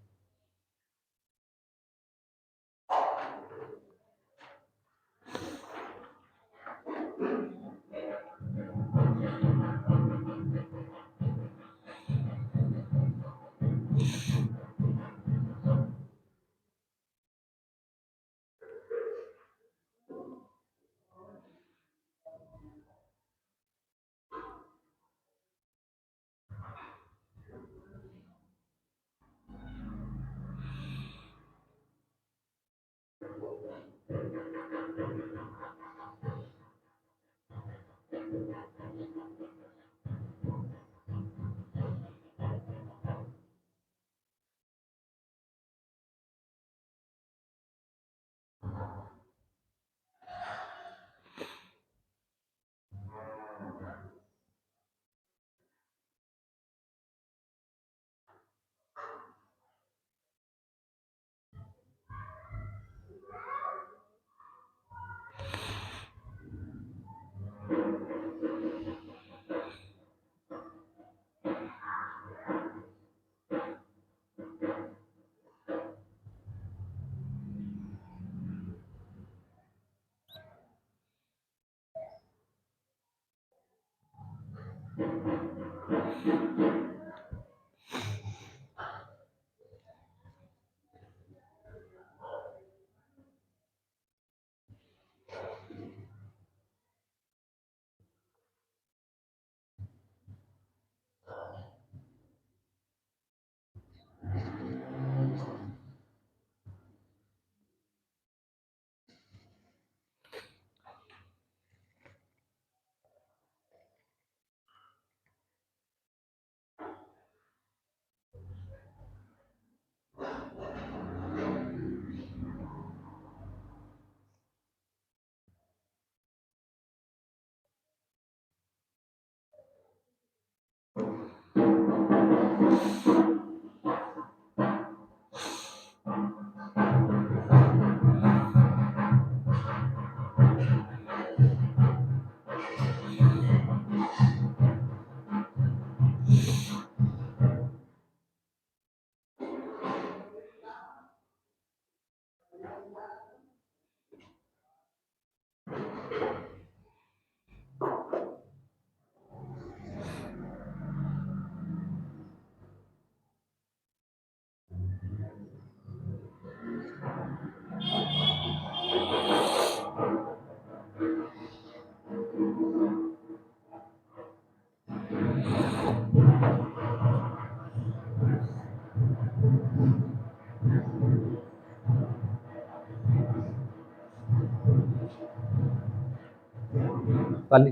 वाली।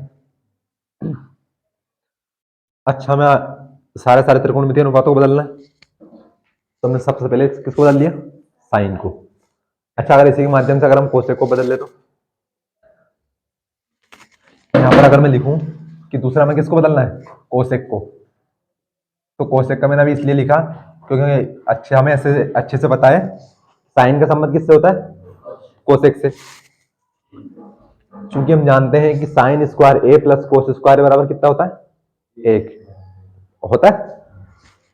अच्छा, मैं सारे सारे त्रिकोणमितीय अनुपातों को बदलना है, तो हमने सबसे पहले किसको बदल दिया? साइन को। अच्छा, अगर इसी के माध्यम से अगर हम कोसेक को बदल ले तो यहाँ पर अगर मैं लिखूं कि दूसरा में किसको बदलना है? कोसेक को। तो कोसेक का मैंने अभी इसलिए लिखा क्योंकि अच्छे हमें ऐसे अच्छे से पता है साइन का संबंध किससे होता है? कोसेक से। क्योंकि हम जानते हैं कि साइन स्क्वायर ए प्लस कोस स्क्वायर बराबर कितना होता है? 1 होता है।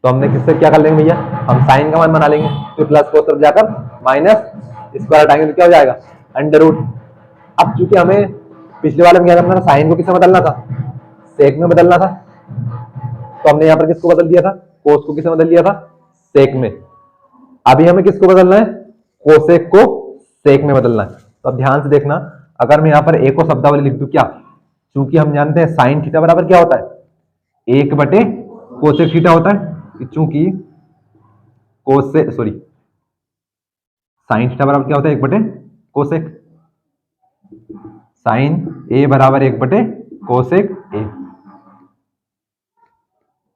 तो हमने किससे क्या कर लेंगे भैया? हम साइन का मान बना लेंगे, तो प्लस को तरफ जाकर माइनस स्क्वायर हटाएंगे तो क्या हो जाएगा? Under root. अब चूंकि हमें पिछले वाले में क्या करना था? साइन को किससे बदलना था? सेक में बदलना था। तो हमने यहाँ पर किसको बदल दिया था? कोस को किससे बदल दिया था? सेक में। अभी हमें किसको बदलना है? कोसेक को सेक में बदलना है। तो अब ध्यान से देखना, अगर मैं यहाँ पर ए को शब्दावली लिख दूं क्या? चूंकि हम जानते हैं साइन थीटा बराबर क्या होता है? 1 बटे कोसेक थीटा होता है। चूंकि कोसेक सॉरी साइन थीटा बराबर क्या होता है? 1 बटे कोसेक। साइन ए बराबर 1 बटे कोसेक ए।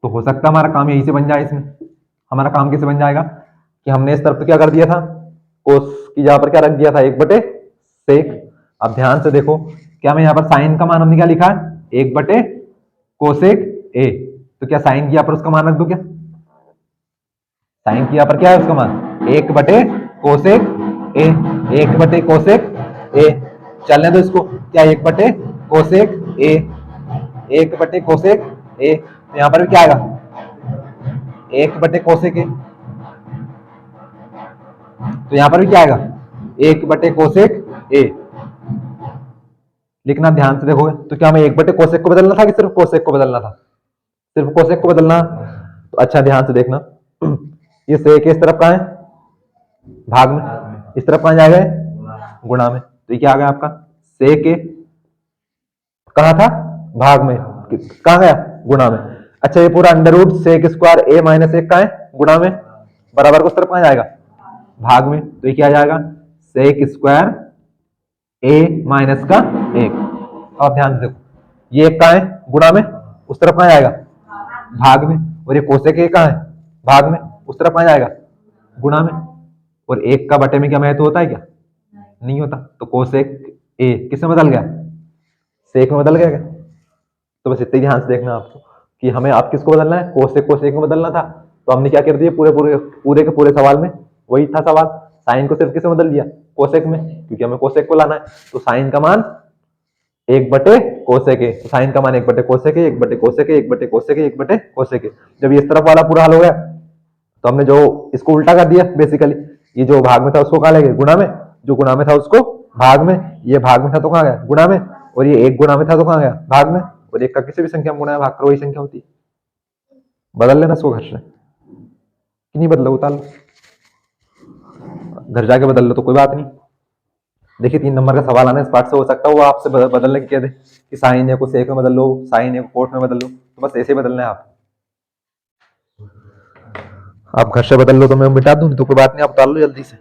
तो हो सकता है हमारा काम यही से बन जाए। इसमें हमारा काम कैसे बन जाएगा कि हमने इस तरफ तो क्या कर दिया था? कोस की जगह पर क्या रख दिया था? 1 बटे सेक। अब ध्यान से देखो, क्या मैं यहाँ पर साइन का मान हमने क्या लिखा है? 1 बटे कोसेक ए। तो क्या साइन की यहाँ पर उसका मान रख दो क्या? साइन की यहाँ पर क्या है उसका मान? 1 बटे कोसेक ए। 1 बटे कोसेक ए। चलने दो इसको, क्या 1 बटे कोसेक ए। 1 बटे कोसेक ए। तो यहाँ पर भी क्या आएगा? 1 बटे कोसेक ए। तो यहाँ पर भी क्या आएगा? 1 बटे कोसेक ए। लिखना ध्यान से देखोगे तो क्या हमें 1 बटे कोसेक को बदलना था कि सिर्फ कोसेक को बदलना था? सिर्फ कोसेक को बदलना। तो अच्छा ध्यान से देखना, ये सेक इस तरफ कहाँ है? भाग में। इस तरफ कहाँ जाएगा? गुणा में। तो ये क्या आ गया आपका? सेक ए कहाँ था? भाग में। कहाँ गया? गुणा में। अच्छा, ये पूरा अंडर रूट सेक स्क्वायर ए माइनस 1 कहाँ है? गुणा में। बराबर को उस तरफ कहाँ जाएगा? भाग में। तो ये क्या जाएगा? सेक स्क्वायर ए माइनस का 1। अब ध्यान से देखो, ये 1 कहाँ है? गुणा में। उस तरफ कहाँ जाएगा? भाग में। और ये कोसेक ए कहाँ है? भाग में। उस तरफ कहाँ जाएगा? गुणा में। और 1 का बटे में क्या महत्व होता है क्या? नहीं होता। तो कोसेक ए किसमें बदल गया? सेक में बदल गया क्या? तो बस इतना ही ध्यान से देखना आपको कि हमें आप किसको बदलना है? कोसेक को सेक में बदलना था। तो हमने क्या कर दिया? पूरे पूरे पूरे के पूरे सवाल में वही था सवाल। साइन को सिर्फ किसमें बदल दिया? कोसेक में, क्योंकि हमें कोसेक को लाना है। तो साइन का मान 1 बटे कोसेक ए। साइन का मान 1 बटे कोसेक ए, 1 बटे कोसेक ए, 1 बटे कोसेक ए, 1 बटे कोसेक ए। जब ये इस तरफ वाला पूरा हल हो गया तो हमने जो इसको उल्टा कर दिया बेसिकली। ये जो भाग में था उसको कहाँ ले गए? गुणा में। जो गुणा में था उसको भाग में। ये भाग में था तो कहाँ गया? गुणा में। और ये 1 गुणा में था तो कहाँ गया? भाग में। और 1 का किसी भी संख्या में गुणा में भाग करो वही संख्या होती है। बदल लेना इसको घर से, कि नहीं बदलो उतार लो, घर जाके बदल लो तो कोई बात नहीं। देखिए 3 नंबर का सवाल आना इस पार्ट से, हो सकता है वो आपसे बदलने की कह दे कि साइन ए को सेक में बदल लो, साइन ए को कोट में बदल लो। तो बस ऐसे ही बदलना है आप घर से बदल लो तो मैं मिटा दूं, तो कोई बात नहीं, आप उतार लो जल्दी से।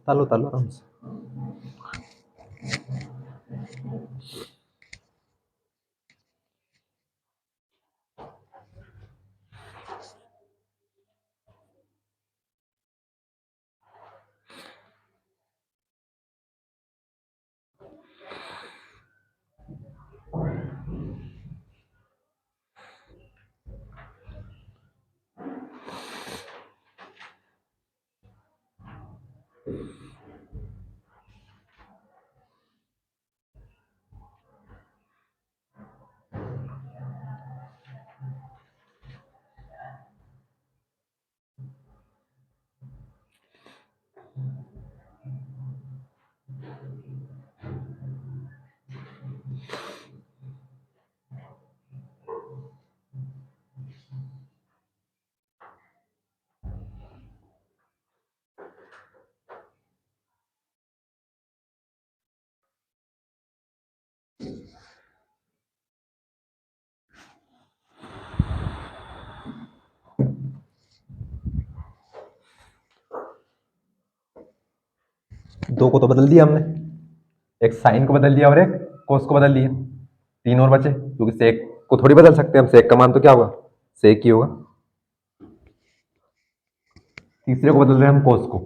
तालो तालो आराम से। दो को तो बदल दिया हमने, एक साइन को बदल दिया और एक कोस को बदल दिया, तीन और बचे, क्योंकि सेक को थोड़ी बदल सकते हम, सेक का मान तो क्या होगा, सेक ही होगा। तीसरे को बदल रहे हैं हम कोस को,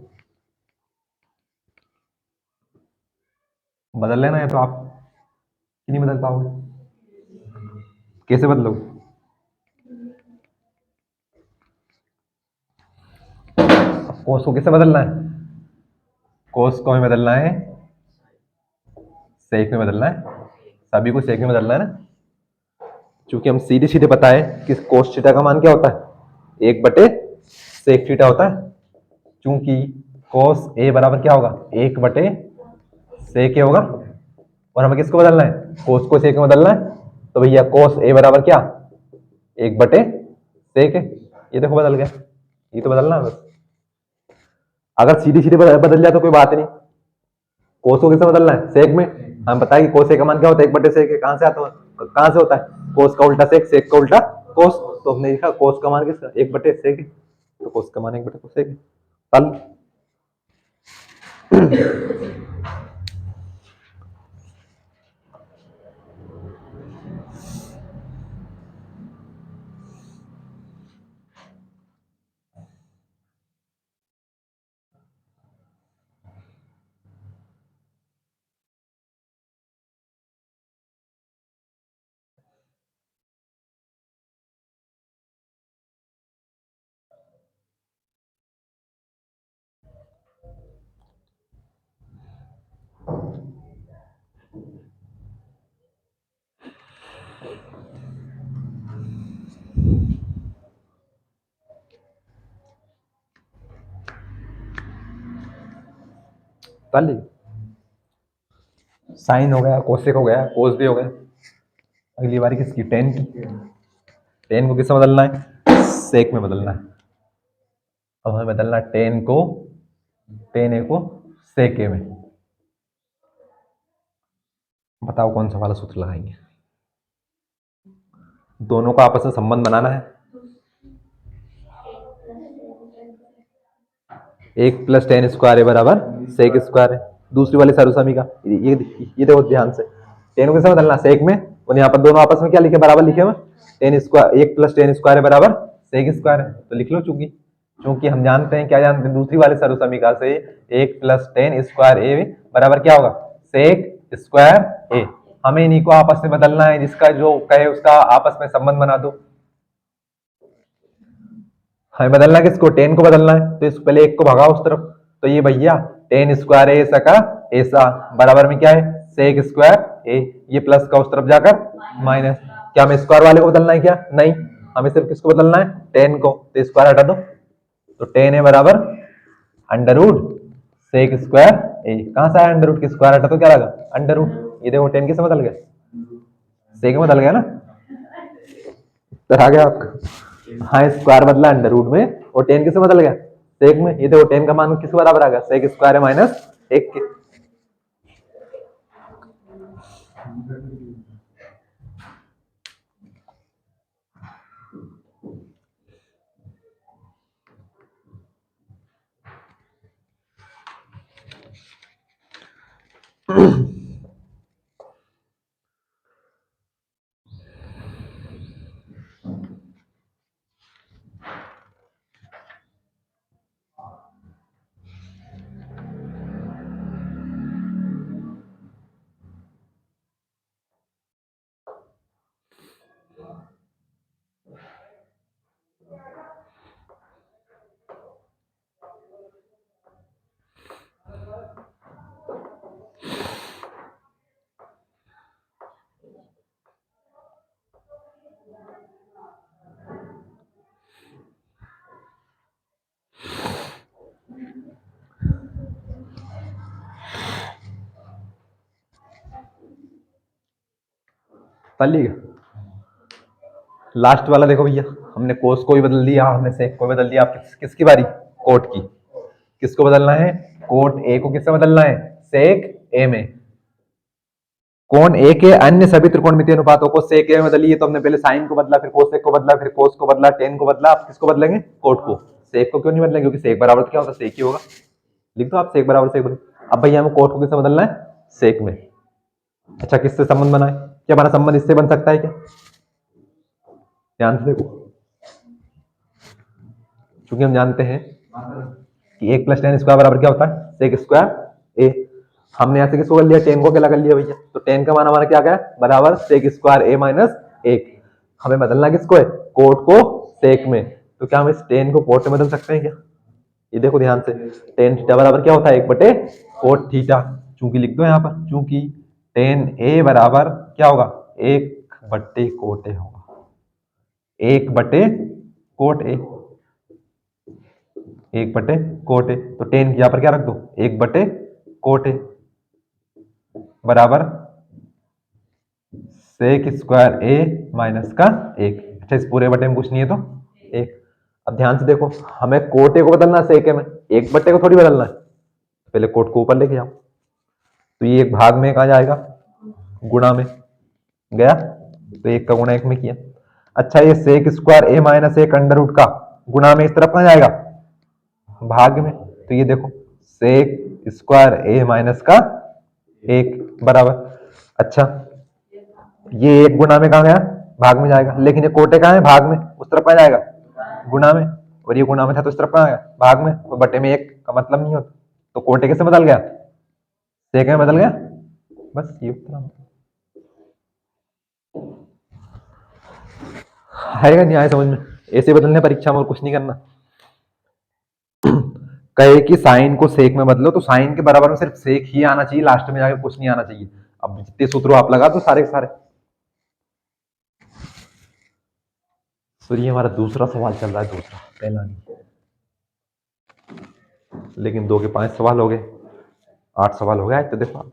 बदल लेना है तो आप नहीं बदल पाओगे, कैसे बदलोगे? कोस को किससे बदलना है? कोस को हमें बदलना है सेक में बदलना है, सभी को सेक में बदलना है ना, क्योंकि हम सीधे सीधे पता है कि कोस थीटा का मान क्या होता है, 1/सेक थीटा होता है, क्योंकि कोस ए बराबर क्या होगा, 1/सेक ए होगा, और हमें किसको बदलना है, कोस को सेक में बदलना है, तो भैया कोस ए बराबर क्या, 1/सेक ए, ये देखो बदल गया, ये तो बदलना है बस। अगर सीधी सीधे बदल जाए तो कोई बात नहीं, कोस को किससे बदलना है, सेक में, हम बताए कि कोस ए का मान क्या होता है, 1/सेक ए, कहां से आता है, कहां से होता है, कोस का उल्टा सेक, सेक का उल्टा कोस, तो हमने लिखा कोस का मान किसका, 1/सेक, तो कोस का मान 1/सेक, कल साइन हो गया, कोसेक हो गया, कोस भी हो गया, अगली बारी किसकी, टेन की, टेन को किससे बदलना है, सेक में बदलना है, अब हमें बदलना टेन को, टेन ए को सेक ए में, बताओ कौन सा वाला सूत्र लगाएंगे, दोनों को आपस में संबंध बनाना है, 1+tan² बराबर सेक स्क्वायर है, दूसरी वाली सरुसमी का, ये देखो ध्यान से, टेन को किससे बदलना, सेक में, और यहाँ पर दोनों आपस में क्या लिखे, बराबर लिखे हुए, टेन स्क्वायर, 1+tan² बराबर सेक स्क्वायर है, तो लिख लो, चूंकि क्योंकि हम जानते हैं, क्या जानते हैं, दूसरी वाली सरुसमीका से 1+tan² बराबर क्या होगा, सेक स्क्वायर ए, हमें इन्हीं को आपस में बदलना है, जिसका जो कहे उसका आपस में संबंध बना दो, हमें बदलना किसको, टेन को बदलना है, तो इस पहले एक को भगाओ उस तरफ, तो ये भैया टेन स्क्वायर ए सका ऐसा बराबर में क्या है, सेक स्क्वायर ए, ये प्लस का उस तरफ जाकर माइनस, क्या हमें स्क्वायर वाले को बदलना है क्या, नहीं, हमें सिर्फ किसको बदलना है, टेन को, तो स्क्वायर हटा दो, तो टेन ए बराबर under root sec square A, कहां से आया अंडर रूट की, स्क्वायर हटा तो क्या लगा, अंडर रूट, ये देखो टेन किससे बदल गया, सेक में बदल गया ना, तो आ गया आपका, हाँ स्क्वायर बदला अंडर रूट में, और टेन किससे बदल गया, सेक में, ये देखो टेन का मान किस बराबर आ गया, सेक स्क्वायर माइनस 1 के, चलिए लास्ट वाला देखो भैया, हमने कोस को भी बदल दिया, हमने सेक को भी बदल दिया। आप किसकी बारी? कोट की। किसको बदलना है? कोट ए को किससे बदलना है? सेक ए में। कोण ए के अन्य सभी त्रिकोणमितीय अनुपातों को सेक ए में बदलिए। तो हमने पहले साइन को बदला, फिर कोसेक को बदला, फिर कोस को बदला, टेन को बदला। आप किसको बदलेंगे? कोट को। सेक को क्यों नहीं बदलेंगे? क्योंकि सेक बराबर तो क्या होता है? सेक ही होगा। लिख दो आप सेक बराबर सेक बदल। अब भैया हमें कोट को किससे बदलना है? सेक में। अच्छा किससे संबंध बनाए? क्या हमारा संबंध इससे बन सकता है क्या? ध्यान से देखो, क्योंकि हम जानते हैं कि एक प्लस टेन स्क्वायर बराबर क्या होता है? सेक स्क्वायर ए। हमने यहां से किसको कर लिया? टेन को अकेला कर लिया भैया। तो टेन का मान हमारा क्या गया? बराबर सेक स्क्वायर ए माइनस एक। हमें बदलना किसको है? कोट को सेक में। तो क्या हम इस टेन को कोट में बदल सकते हैं क्या? ये देखो ध्यान से, टेन थीटा बराबर क्या होता है? एक बटे कोट थीटा। चूंकि लिख दो यहाँ पर, चूंकि टेन ए बराबर क्या होगा? एक बटे कोट ए होगा। एक बटे कोट ए, एक बटे कोट ए। तो टेन यहाँ पर क्या रख दो? एक बटे कोट ए बराबर सेक स्क्वायर ए माइनस का एक। अच्छा इस पूरे बटे में कुछ नहीं है तो एक। अब ध्यान से देखो, हमें कोट ए को बदलना है सेक ए में, एक बटे को थोड़ी बदलना है। पहले कोट को ऊपर लेके जाओ, तो ये एक भाग में कहा जाएगा, गुणा में गया, तो एक का गुणा एक में किया। अच्छा ये सेक स्क्वायर ए माइनस एक अंडर रूट का गुणा में इस तरफ कहां जाएगा? भाग में। तो ये देखो सेक स्क्वायर ए माइनस का एक बराबर। अच्छा ये एक गुणा में कहा गया? भाग में जाएगा। लेकिन ये कोटे कहाँ है? भाग में। उस तरफ कहाँ जाएगा? गुणा में। और ये गुणा में था तो इस तरफ कहाँ गया? भाग में। तो बटे में एक का मतलब नहीं होता, तो कोटे कैसे बदल गया? सेक में बदल गया। बस ये उत्तर आएगा। नहीं आया समझ में? ऐसे बदलने परीक्षा में, और कुछ नहीं करना। कहे कि साइन को सेक में बदलो, तो साइन के बराबर में सिर्फ सेक ही आना चाहिए, लास्ट में जाकर कुछ नहीं आना चाहिए। अब जितने सूत्र आप लगा दो सारे के सारे। तो ये हमारा दूसरा सवाल चल रहा है, दूसरा, पहला नहीं। लेकिन दो के पांच सवाल हो गए, 8 सवाल हो गए तो देखो।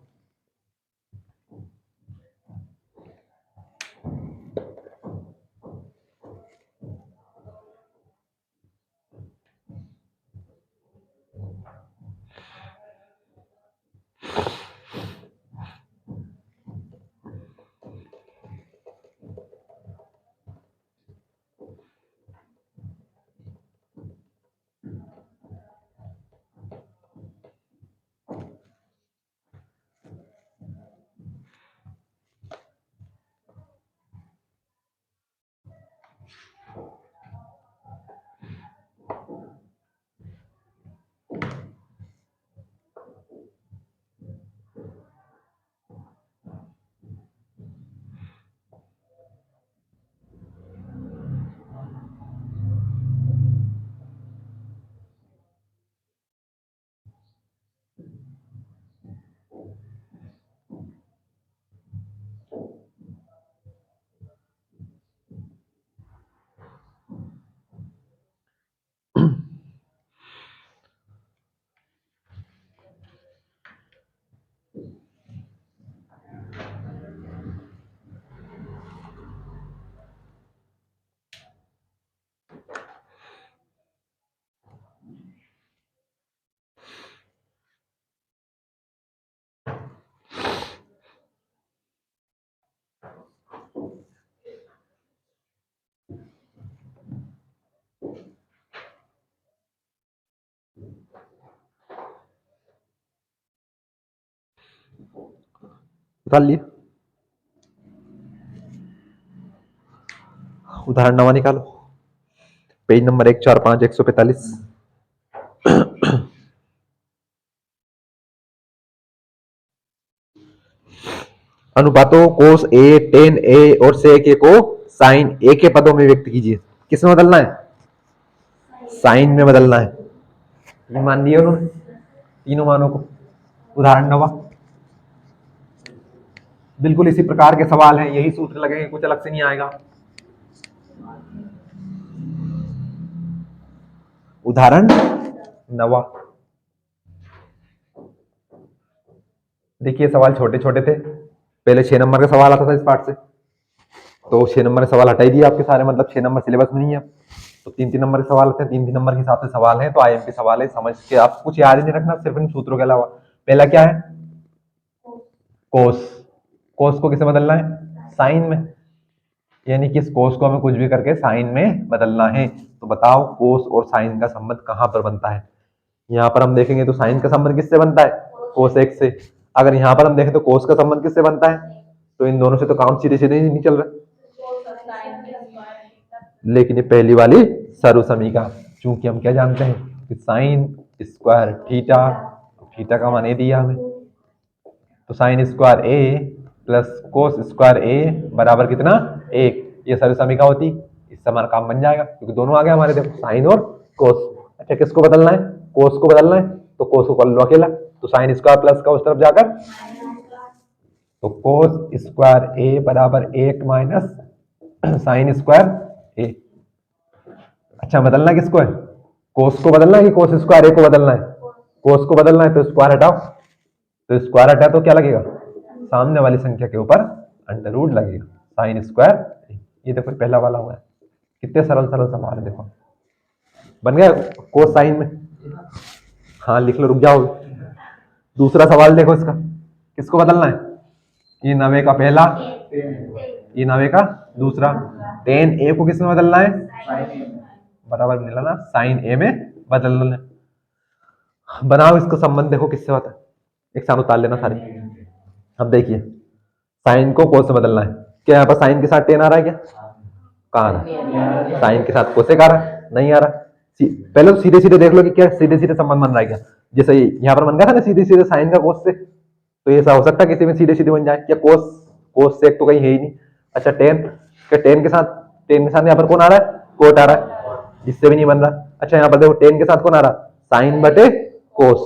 उतार लिए। उदाहरण 9 निकालो, पेज नंबर 145 145। अनुपातों कोस ए, टेन ए और सेक ए को साइन ए के पदों में व्यक्त कीजिए। किसमें बदलना है? साइन में बदलना है। ये मान दिए उन्होंने तीनों मानों को। उदाहरण 9 बिल्कुल इसी प्रकार के सवाल हैं, यही सूत्र लगेंगे, कुछ अलग से नहीं आएगा। उदाहरण 9, देखिए सवाल छोटे छोटे थे। पहले 6 नंबर का सवाल आता था इस पार्ट से, तो 6 नंबर के सवाल हटा ही दिए आपके सारे, मतलब 6 नंबर सिलेबस में नहीं है। तो 3-3 नंबर के सवाल आते हैं, 3-3 नंबर के हिसाब से सवाल है, तो आईएमपी सवाल है, समझ के आप कुछ याद ही नहीं रखना सिर्फ इन सूत्रों के अलावा। पहला क्या है? कोस। कोस को किसे बदलना है? साइन में, यानी कि इस कोस को हमें कुछ भी करके साइन में बदलना है। तो बताओ कोस और साइन का संबंध कहां पर बनता है? यहाँ पर हम देखेंगे तो साइन का संबंध किससे बनता है? कोस एक्स से। अगर यहाँ पर हम देखें तो कोस का संबंध किससे बनता है? तो इन दोनों से तो काम सीधे सीधे नहीं चल रहा, लेकिन ये पहली वाली सर्वसमीका, चूंकि हम क्या जानते हैं कि साइन स्क्वायर थीटा, थीटा का मान ए दिया हमें, तो साइन स्क्वायर ए प्लस कोस स्क्वायर ए बराबर कितना? 1। ये सर्वसमीका होती, इससे हमारा काम बन जाएगा, क्योंकि दोनों आ गए हमारे, देखो साइन और कोस। अच्छा किसको बदलना है? कोस को बदलना है, तो कोस को कर लो अकेला, तो साइन स्क्वायर प्लस का उस तरफ जाकर, तो कोस स्क्वायर ए बराबर 1 माइनस साइन स्क्वायर ए। अच्छा बदलना किसको है? कोस को बदलना है कि कोस स्क्वायर ए को बदलना है? कोस को बदलना है, तो स्क्वायर हटाओ, तो स्क्वायर हटाओ तो क्या लगेगा? सामने वाली संख्या के ऊपर अंडर रूट लगेगा, साइन स्क्वायर। ये देखो पहला वाला हुआ है, कितने सरल सरल सवाल है, देखो बन गया कोस साइन में। हाँ लिख लो, रुक जाओ। दूसरा सवाल देखो इसका, किसको बदलना है? ये 9 का पहला, ये 9 का दूसरा। टेन ए को किसमें बदलना है? बराबर मिलाना, साइन ए में बदलना। बनाओ इसका संबंध, देखो किससे होता है, एक साथ उतार लेना सारे। अब देखिए साइन को कोस से बदलना है, क्या यहाँ पर साइन के साथ टेन आ रहा है क्या? कहाँ आ रहा है? साइन के साथ कोसेक आ रहा है, नहीं आ रहा। पहले तो सीधे सीधे देख लो कि क्या सीधे सीधे संबंध बन रहा है क्या? जैसे यहाँ पर बन गया था ना सीधे सीधे साइन का कोस से, तो ये ऐसा हो सकता है किसी में सीधे सीधे बन जाए क्या? कोस, कोस सेक तो कहीं है ही नहीं। अच्छा टेन, क्या टेन के साथ, टेन के साथ यहाँ पर कौन आ रहा है? कोट आ रहा है, जिससे भी नहीं बन रहा। अच्छा यहाँ पर देखो टेन के साथ कौन आ रहा है? साइन बटे कोस,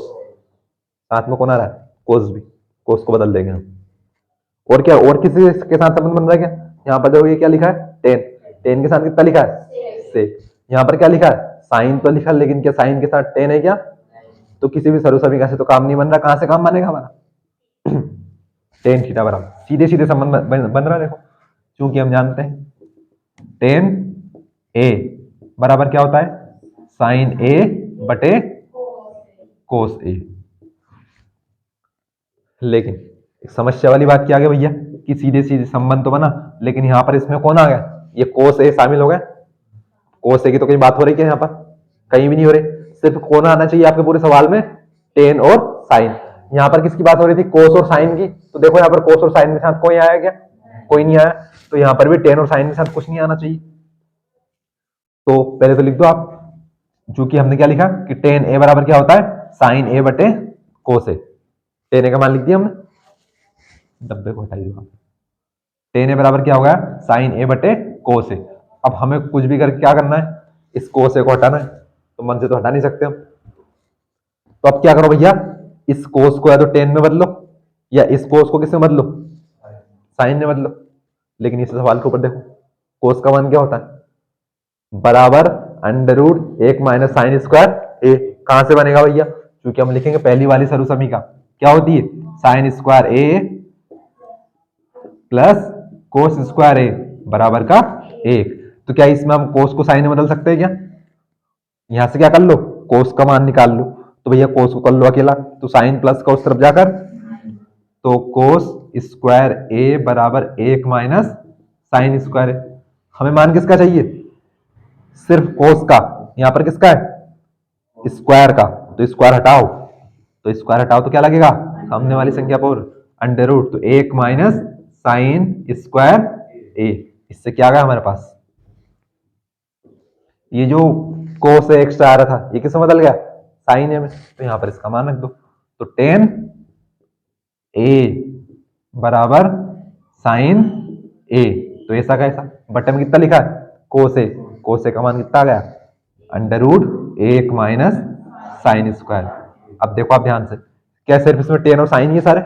साथ में कौन आ रहा है? कोस भी, कोस को बदल देंगे हम। और क्या, और किसी के साथ संबंध बन रहा है क्या? यहाँ पर देखो ये क्या लिखा है? टेन, टेन के साथ कितना लिखा है? सेक। यहाँ पर क्या लिखा है? साइन तो लिखा, लेकिन क्या साइन के साथ टेन है क्या? तो किसी भी सर्वसमीका से तो काम नहीं बन रहा, कहां से काम बनेगा हमारा? टेन थीटा बराबर, सीधे सीधे संबंध बन रहा है, देखो क्योंकि हम जानते हैं टेन ए बराबर क्या होता है? साइन ए बटे कोस ए। लेकिन एक समस्या वाली बात क्या आ गई भैया कि सीधे सीधे संबंध तो बना, लेकिन यहाँ पर इसमें कौन आ गया? ये कोस ए शामिल हो गया। कोस ए की तो कहीं बात हो रही है यहाँ पर? कहीं भी नहीं हो रही, सिर्फ कौन आना चाहिए आपके पूरे सवाल में? टेन और साइन। यहाँ पर किसकी बात हो रही थी? कोस और साइन की। तो देखो यहाँ पर कोस और साइन के साथ कोई आया क्या? कोई नहीं आया, तो यहाँ पर भी टेन और साइन के साथ कुछ नहीं आना चाहिए। तो पहले तो लिख दो आप, चूंकि हमने क्या लिखा कि टेन ए बराबर क्या होता है? साइन ए बटे कोस ए। टेन ए का मान लिख दिया हमने, डब्बे को हटाइए। टेन ए बराबर क्या होगा? साइन ए बटे कोस ए। अब हमें कुछ भी करके क्या करना है? इस कोस ए को हटाना है, तो मन से तो हटा नहीं सकते हम। तो अब क्या करो भैया, इस कोस को या तो टेन में बदलो, या इस कोस को किसमें बदलो? साइन में बदलो। लेकिन इस सवाल के ऊपर देखो, कोस का मान क्या होता है? बराबर under root 1 minus sine square A. कहां से बनेगा भैया? क्योंकि हम लिखेंगे पहली वाली सर्वसमीका क्या होती है? साइन स्क्वायर ए प्लस कोस स्क्वायर ए बराबर का 1। तो क्या इसमें हम कोस को साइन में बदल सकते हैं क्या? यहां से क्या कर लो? कोस का मान निकाल लो। तो भैया कोस को कर लो अकेला, तो साइन प्लस का उस तरफ जाकर, तो कोस स्क्वायर ए बराबर 1 माइनस साइन स्क्वायर ए। हमें मान किसका चाहिए? सिर्फ कोस का। यहां पर किसका है? स्क्वायर का। तो स्क्वायर हटाओ, तो स्क्वायर हटाओ तो क्या लगेगा? सामने वाली संख्या पर अंडर रूट, तो 1 माइनस साइन स्क्वायर ए। इससे क्या आ गया हमारे पास, ये जो कोस एक्स्ट्रा आ रहा था ये किसमें बदल गया, साइन ए में, तो यहां पर इसका मान रख दो। तो टेन ए बराबर साइन ए, तो ऐसा कैसा, बटन में कितना लिखा है कोस ए, कोस ए का मान कितना आ गया under root 1 minus sine square. अब देखो आप ध्यान से, क्या सिर्फ इसमें टेन और साइन ही है सारे,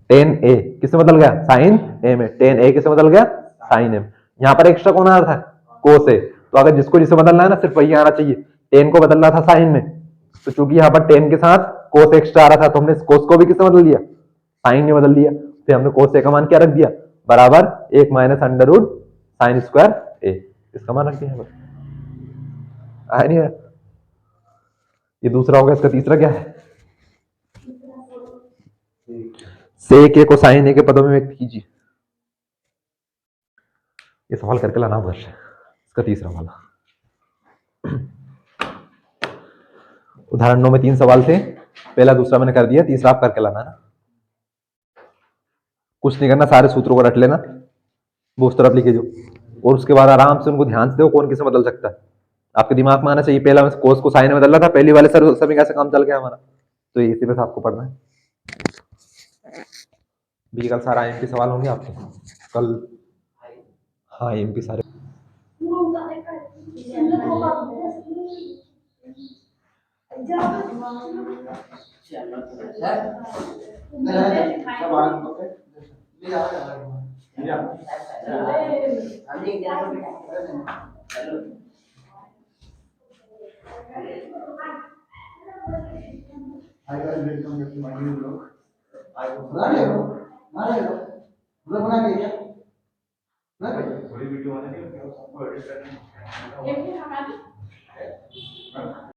टेन ए किसमें बदल गया साइन ए में, टेन ए किसमें बदल गया साइन ए में। यहाँ पर एक्स्ट्रा कौन आ रहा था कोस ए, तो अगर जिसको जिसे बदलना है ना सिर्फ वही आना चाहिए, टेन को बदलना था साइन में, तो चूंकि यहाँ पर टेन के साथ कोस एक्स्ट्रा आ रहा था तो हमने कोस को भी किसमें बदल दिया साइन में बदल दिया, फिर हमने कोस ए का मान क्या रख दिया बराबर 1 minus under root sine square A, इसका मान रख दिया। आया नहीं है, ये दूसरा होगा, इसका तीसरा क्या है, सेक ए को साइन ए के पदों में व्यक्त कीजिए। ये सवाल करके लाना वर्ष, इसका तीसरा वाला। उदाहरण 9 में 3 सवाल थे, पहला दूसरा मैंने कर दिया, तीसरा आप करके लाना ना, कुछ नहीं करना, सारे सूत्रों को रट लेना, वो उस तरफ लिखे जो, और उसके बाद आराम से उनको ध्यान से देखो कौन किसे बदल सकता है। आपके दिमाग में आना चाहिए, पहला मैं कोस को साइन में बदल रहा था, पहली वाले सर समय कैसे काम चल गया हमारा, तो इसी पे आपको पढ़ना है। भी कल सारा एमपी सवाल होंगे आपके कल, हाँ एमपी सारे। बना दिया क्या, वीडियो बना दिया।